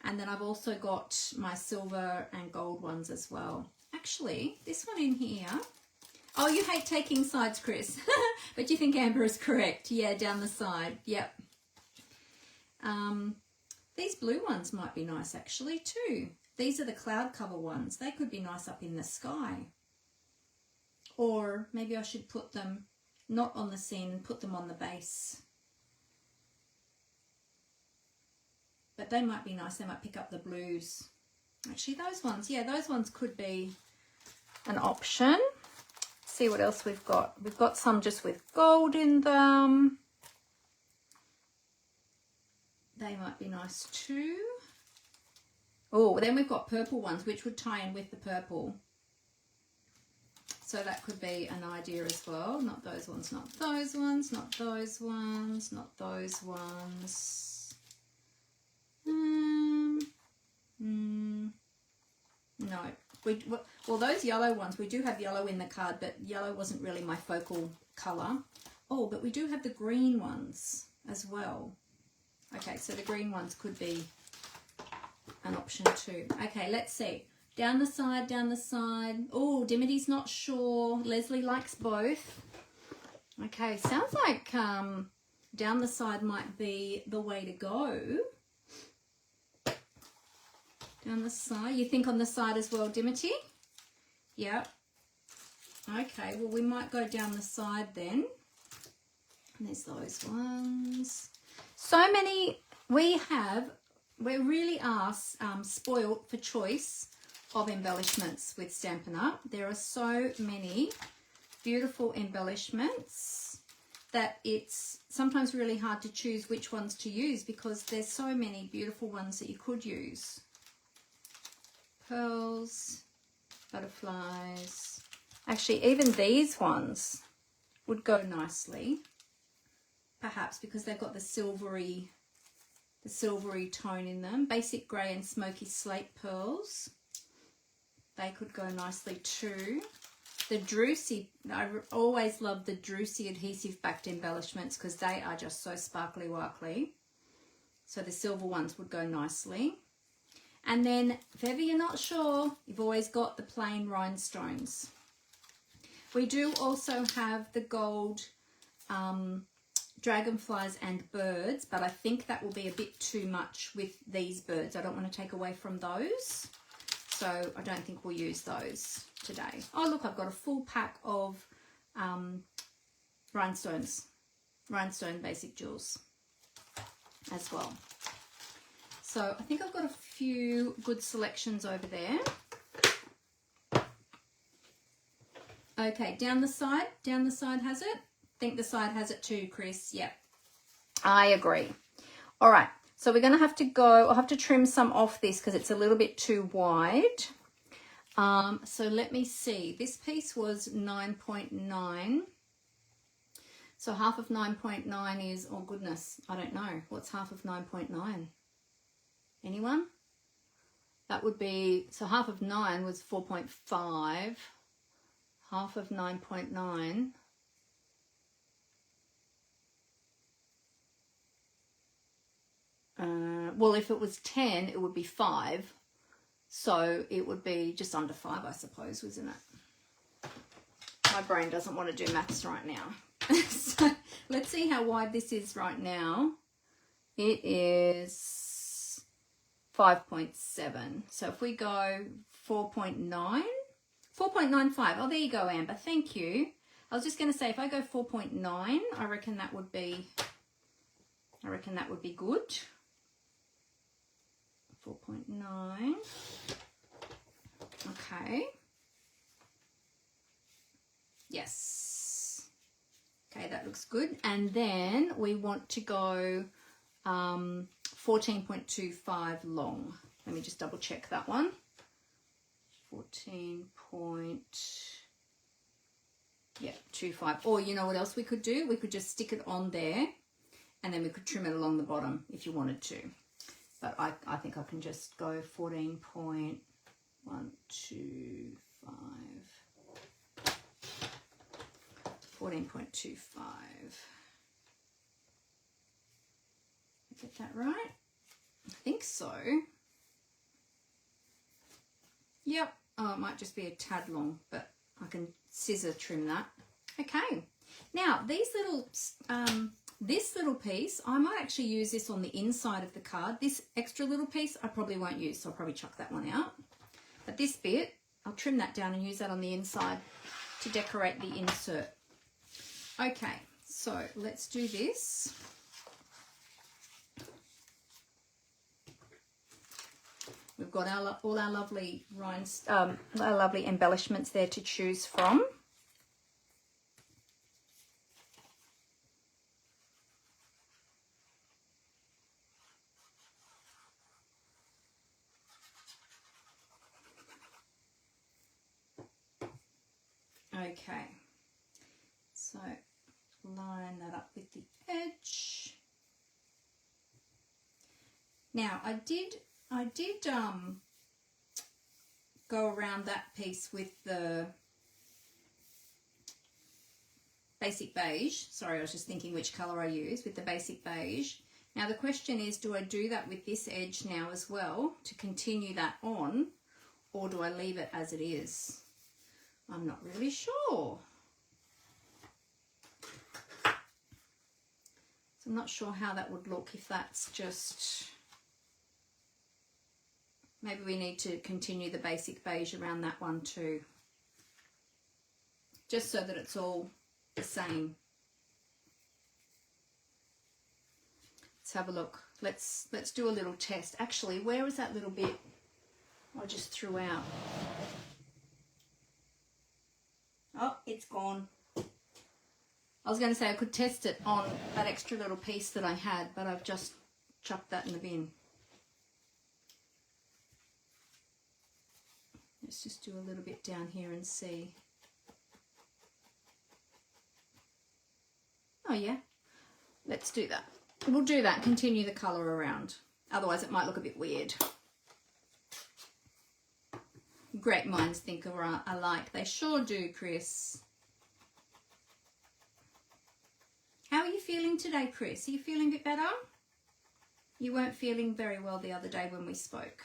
and then I've also got my silver and gold ones as well. Actually, this one in here. Oh, you hate taking sides, Chris, but you think Amber is correct. Yeah, down the side. Yep. These blue ones might be nice actually too. These are the cloud cover ones. They could be nice up in the sky. Or maybe I should put them not on the scene, put them on the base. But they might be nice. They might pick up the blues. Actually, those ones, yeah, those ones could be an option. Let's see what else we've got. We've got some just with gold in them. They might be nice too. Oh, then we've got purple ones, which would tie in with the purple. So that could be an idea as well. Not those ones, not those ones, not those ones, not those ones. No. Well, those yellow ones, we do have yellow in the card, but yellow wasn't really my focal colour. Oh, but we do have the green ones as well. Okay, so the green ones could be an option too. Okay, let's see. Down the side, down the side. Oh, Dimity's not sure. Leslie likes both. Okay, sounds like down the side might be the way to go. Down the side. You think on the side as well, Dimity? Yep. Okay, well, we might go down the side then. And there's those ones. So many, we we really are spoiled for choice of embellishments with Stampin' Up. There are so many beautiful embellishments that it's sometimes really hard to choose which ones to use because there's so many beautiful ones that you could use. Pearls, butterflies. Actually, even these ones would go nicely, perhaps because they've got the silvery tone in them. Basic grey and smoky slate pearls. They could go nicely too. The Drucy, I always love the Drucy adhesive backed embellishments because they are just so sparkly wakly. So the silver ones would go nicely. And then if ever you're not sure, you've always got the plain rhinestones. We do also have the gold dragonflies and birds, but I think that will be a bit too much with these birds. I don't want to take away from those, so I don't think we'll use those today. Oh look, I've got a full pack of rhinestone basic jewels as well. So I think I've got a few good selections over there. Okay, down the side has it. I think the side has it too, Chris. Yep, I agree. All right, so we're going to have to go, I'll have to trim some off this because it's a little bit too wide. So let me see, this piece was 9.9. So half of 9.9 is, oh goodness, I don't know. What's half of 9.9? Anyone? That would be, so half of 9 was 4.5. Half of 9.9. Well, if it was 10, it would be 5. So it would be just under 5, I suppose, wasn't it? My brain doesn't want to do maths right now. So let's see how wide this is right now. It is 5.7. So if we go 4.9, 4.95. Oh, there you go, Amber. Thank you. I was just going to say, if I go 4.9, I reckon that would be good. 4.9. Okay. Yes. Okay, that looks good. And then we want to go 14.25 long. Let me just double check that one. 14.25. Or you know what else we could do? We could just stick it on there and then we could trim it along the bottom if you wanted to. But I think I can just go 14.125. Get that right? I think so. Yep. Oh, it might just be a tad long, but I can scissor trim that. Okay. Now, these little, this little piece, I might actually use this on the inside of the card. This extra little piece, I probably won't use, so I'll probably chuck that one out. But this bit, I'll trim that down and use that on the inside to decorate the insert. Okay, so let's do this. We've got all our lovely our lovely embellishments there to choose from. Okay, so line that up with the edge. Now I did go around that piece with the basic beige. Sorry, I was just thinking which colour I use with the basic beige. Now the question is, do I do that with this edge now as well to continue that on, or do I leave it as it is? I'm not really sure. So I'm not sure how that would look if that's just... Maybe we need to continue the basic beige around that one too. Just so that it's all the same. Let's have a look. let's do a little test. Actually, where was that little bit I just threw out? Oh, it's gone. I was going to say I could test it on that extra little piece that I had, but I've just chucked that in the bin. Let's just do a little bit down here and see. Oh yeah, let's do that. We'll do that, continue the colour around. Otherwise it might look a bit weird. Great minds think alike. They sure do, Chris. How are you feeling today, Chris? Are you feeling a bit better? You weren't feeling very well the other day when we spoke.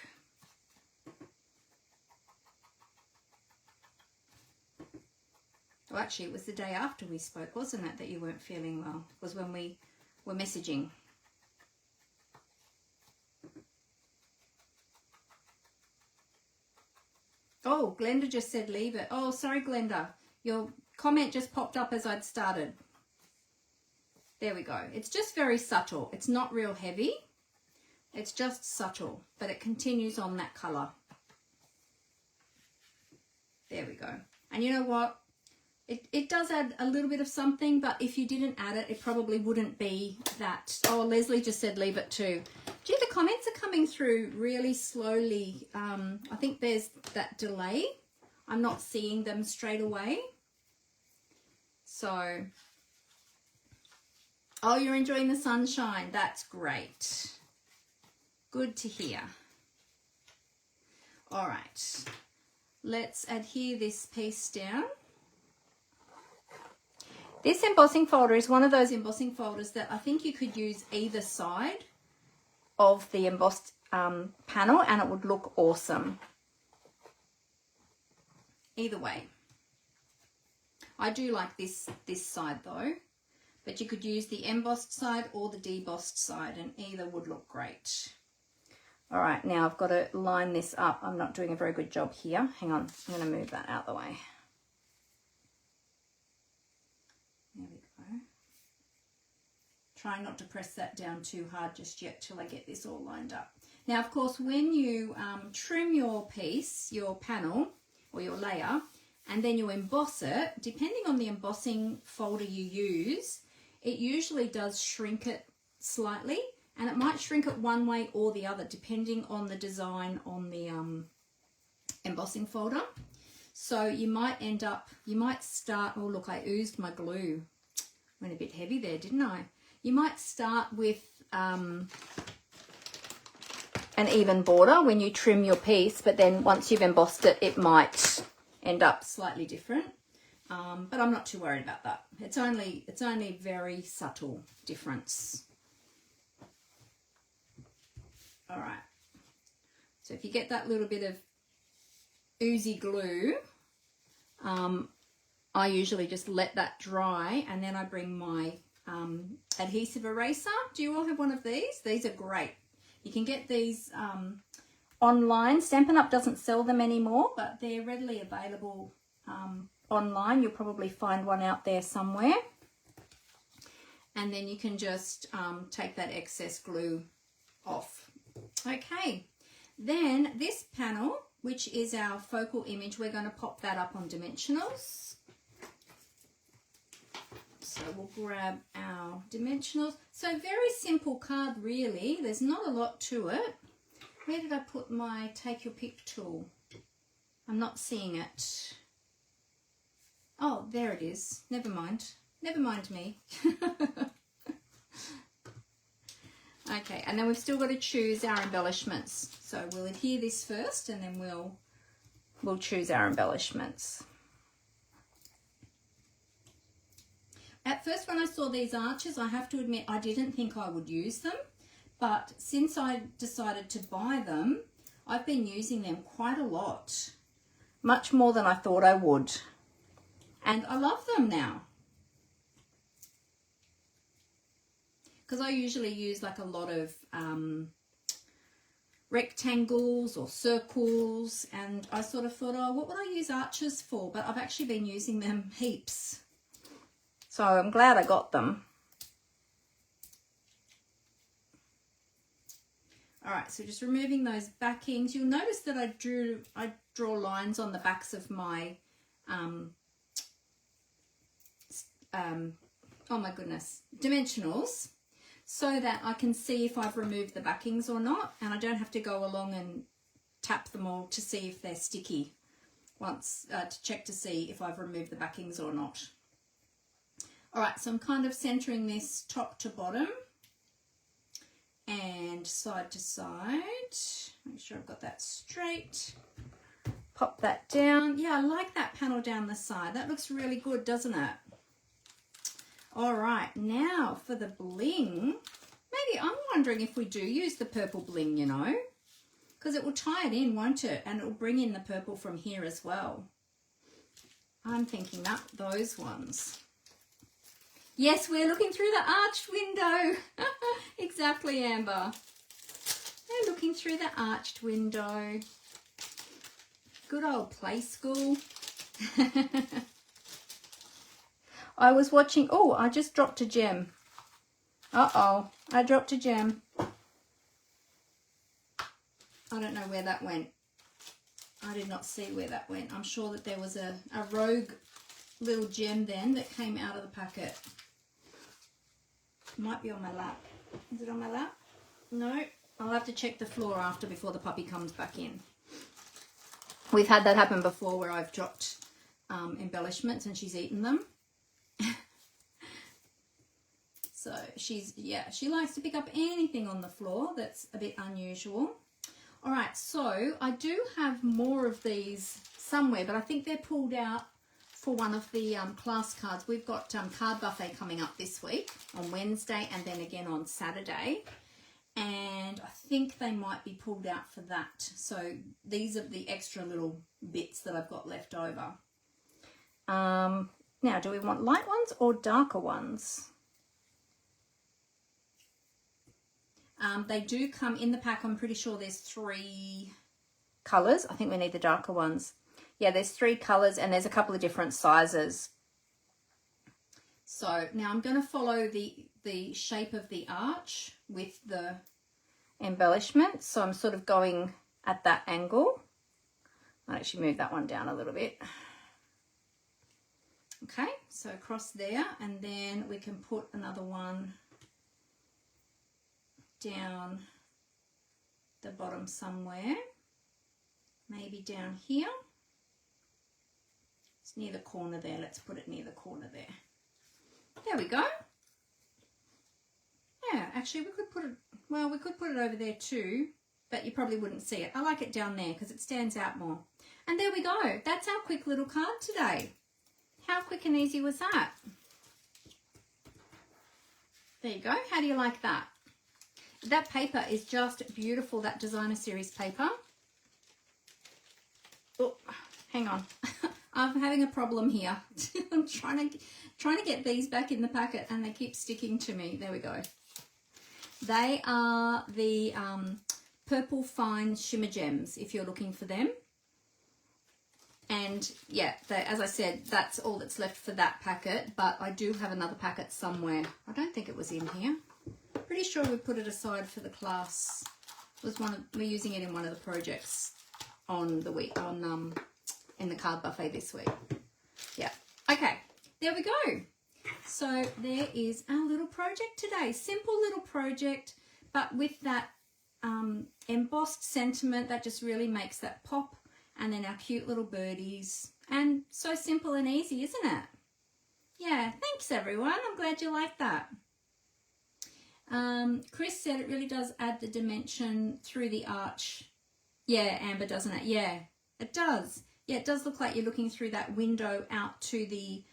Well, actually, it was the day after we spoke, wasn't it, that you weren't feeling well? It was when we were messaging. Oh, Glenda just said leave it. Oh, sorry, Glenda. Your comment just popped up as I'd started. There we go. It's just very subtle. It's not real heavy. It's just subtle, but it continues on that colour. There we go. And you know what? It does add a little bit of something, but if you didn't add it, it probably wouldn't be that. Oh, Leslie just said leave it too. Gee, the comments are coming through really slowly. I think there's that delay. I'm not seeing them straight away. So, oh, you're enjoying the sunshine. That's great. Good to hear. All right. Let's adhere this piece down. This embossing folder is one of those embossing folders that I think you could use either side of the embossed panel and it would look awesome. Either way. I do like this side though, but you could use the embossed side or the debossed side and either would look great. All right, now I've got to line this up. I'm not doing a very good job here. Hang on, I'm going to move that out of the way. There we go. Trying not to press that down too hard just yet till I get this all lined up. Now, of course, when you trim your piece, your panel or your layer, and then you emboss it, depending on the embossing folder you use, it usually does shrink it slightly, and it might shrink it one way or the other, depending on the design on the embossing folder. So you might end up, you might start, oh look, I oozed my glue. Went a bit heavy there, didn't I? You might start with an even border when you trim your piece, but then once you've embossed it, it might end up slightly different. But I'm not too worried about that. It's only a very subtle difference. All right. So if you get that little bit of oozy glue, I usually just let that dry and then I bring my adhesive eraser. Do you all have one of these? These are great. You can get these online. Stampin' Up! Doesn't sell them anymore, but they're readily available online. You'll probably find one out there somewhere. And then you can just take that excess glue off. Okay, then this panel, which is our focal image, we're going to pop that up on dimensionals. So we'll grab our dimensionals. So very simple card really. There's not a lot to it. Where did I put my take your pick tool? I'm not seeing it. Oh, there it is. Never mind. Never mind me. Okay, and then we've still got to choose our embellishments. So we'll adhere this first and then we'll choose our embellishments. At first when I saw these arches, I have to admit I didn't think I would use them, but since I decided to buy them, I've been using them quite a lot, much more than I thought I would, and I love them now. Because I usually use like a lot of rectangles or circles, and I sort of thought, oh, what would I use arches for? But I've actually been using them heaps. So I'm glad I got them. All right, so just removing those backings. You'll notice that I draw lines on the backs of my, oh my goodness, dimensionals, so that I can see if I've removed the backings or not, and I don't have to go along and tap them all to see if they're sticky once, to check to see if I've removed the backings or not. All right, so I'm kind of centering this top to bottom and side to side. Make sure I've got that straight. Pop that down. Yeah, I like that panel down the side. That looks really good, doesn't it? All right, now for the bling. Maybe I'm wondering if we do use the purple bling, you know, because it will tie it in, won't it? And it will bring in the purple from here as well. I'm thinking that those ones. Yes, we're looking through the arched window. Exactly, Amber. We're looking through the arched window. Good old play school. I was watching, oh, I just dropped a gem. Uh-oh, I dropped a gem. I don't know where that went. I did not see where that went. I'm sure that there was a rogue little gem then that came out of the packet. Might be on my lap. Is it on my lap? No. I'll have to check the floor after before the puppy comes back in. We've had that happen before where I've dropped embellishments and she's eaten them. So she likes to pick up anything on the floor that's a bit unusual. All right, so I do have more of these somewhere, but I think they're pulled out for one of the class cards. We've got card buffet coming up this week on Wednesday and then again on Saturday. And I think they might be pulled out for that. So these are the extra little bits that I've got left over. Now, do we want light ones or darker ones? They do come in the pack. I'm pretty sure there's 3 colours. I think we need the darker ones. Yeah, there's 3 colours and there's a couple of different sizes. So now I'm going to follow the shape of the arch with the embellishment. So I'm sort of going at that angle. I'll actually move that one down a little bit. Okay, so across there, and then we can put another one down the bottom somewhere, maybe down here. It's near the corner there. Let's put it near the corner there. There we go. Yeah, actually we could put it, well, we could put it over there too, but you probably wouldn't see it. I like it down there because it stands out more. And there we go. That's our quick little card today. How quick and easy was that? There you go. How do you like that? That paper is just beautiful, that designer series paper. Oh, hang on. I'm having a problem here. I'm trying to get these back in the packet and they keep sticking to me. There we go. They are the purple fine shimmer gems if you're looking for them. And yeah, as I said, that's all that's left for that packet, but I do have another packet somewhere. I don't think it was in here. Pretty sure we put it aside for the class. It was we're using it in one of the projects on the week in the card buffet this week. Yeah. Okay. There we go. So there is our little project today. Simple little project, but with that embossed sentiment that just really makes that pop. And then our cute little birdies. And so simple and easy, isn't it? Yeah, thanks everyone. I'm glad you liked that. Chris said it really does add the dimension through the arch. Yeah, Amber, doesn't it? Yeah, it does. Yeah, it does look like you're looking through that window out to the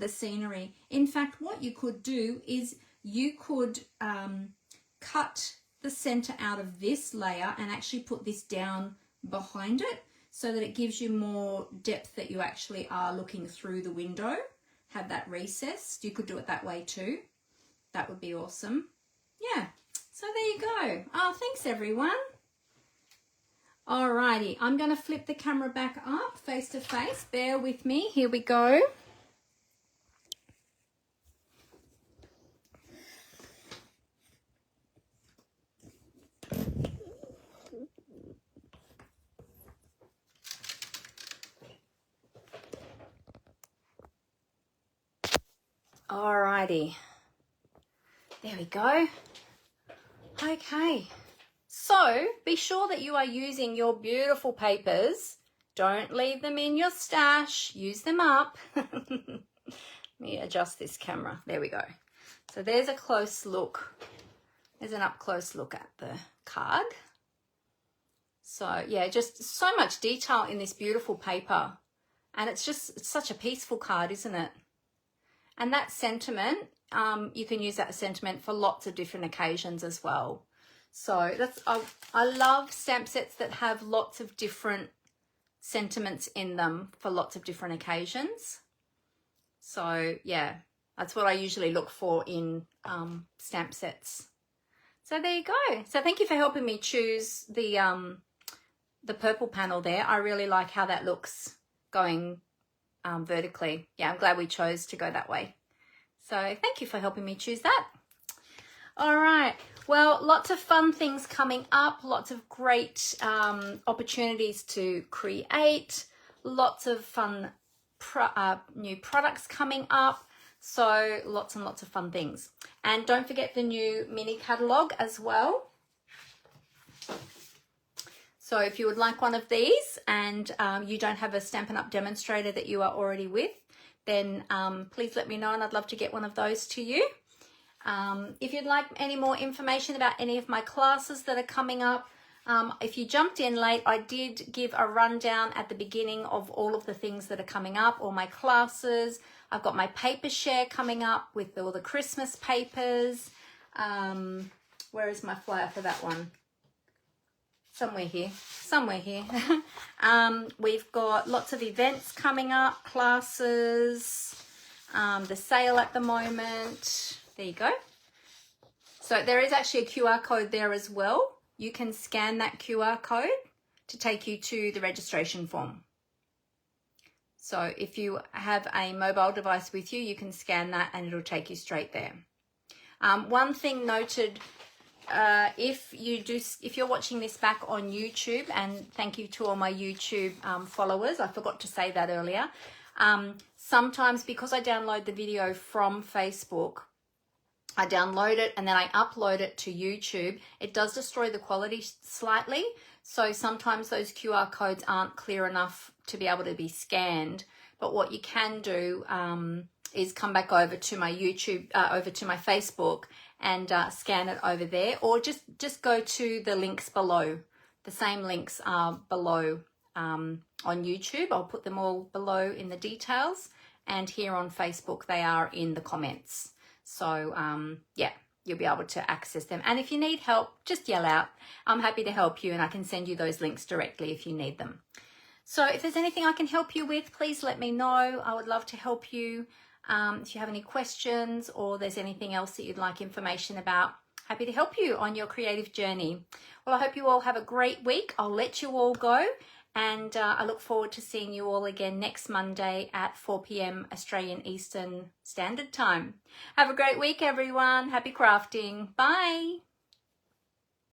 scenery. In fact, what you could do is you could cut the center out of this layer and actually put this down behind it so that it gives you more depth that you actually are looking through the window. Have that recessed. You could do it that way too. That would be awesome. Yeah, so there you go. Oh, thanks everyone. Alrighty, I'm going to flip the camera back up face to face. Bear with me. Here we go. Alrighty. There we go. Okay. So be sure that you are using your beautiful papers. Don't leave them in your stash. Use them up. Let me adjust this camera. There we go. So there's a close look. There's an up close look at the card. So yeah, just so much detail in this beautiful paper. And it's such a peaceful card, isn't it? And that sentiment, you can use that sentiment for lots of different occasions as well. So I love stamp sets that have lots of different sentiments in them for lots of different occasions. So yeah, that's what I usually look for in stamp sets. So there you go. So thank you for helping me choose the purple panel there. I really like how that looks going vertically. Yeah, I'm glad we chose to go that way. So thank you for helping me choose that. All right. Well, lots of fun things coming up, lots of great opportunities to create, lots of fun new products coming up. So lots and lots of fun things. And don't forget the new mini catalogue as well. So if you would like one of these and you don't have a Stampin' Up! Demonstrator that you are already with, then please let me know and I'd love to get one of those to you. If you'd like any more information about any of my classes that are coming up, if you jumped in late, I did give a rundown at the beginning of all of the things that are coming up, all my classes. I've got my paper share coming up with all the Christmas papers. Where is my flyer for that one? Somewhere here. We've got lots of events coming up, classes, the sale at the moment. There you go. So there is actually a QR code there as well. You can scan that QR code to take you to the registration form. So if you have a mobile device with you, you can scan that and it'll take you straight there. One thing noted, if you're watching this back on YouTube, and thank you to all my YouTube followers, I forgot to say that earlier. Sometimes because I download the video from Facebook, I download it and then I upload it to YouTube. It does destroy the quality slightly. So sometimes those QR codes aren't clear enough to be able to be scanned. But what you can do is come back over to my YouTube, over to my Facebook and scan it over there. Or just go to the links below. The same links are below on YouTube. I'll put them all below in the details. And here on Facebook, they are in the comments. So, yeah, you'll be able to access them. And if you need help, just yell out. I'm happy to help you and I can send you those links directly if you need them. So if there's anything I can help you with, please let me know. I would love to help you. If you have any questions or there's anything else that you'd like information about, happy to help you on your creative journey. Well, I hope you all have a great week. I'll let you all go. And I look forward to seeing you all again next Monday at 4 p.m. Australian Eastern Standard Time. Have a great week, everyone. Happy crafting. Bye.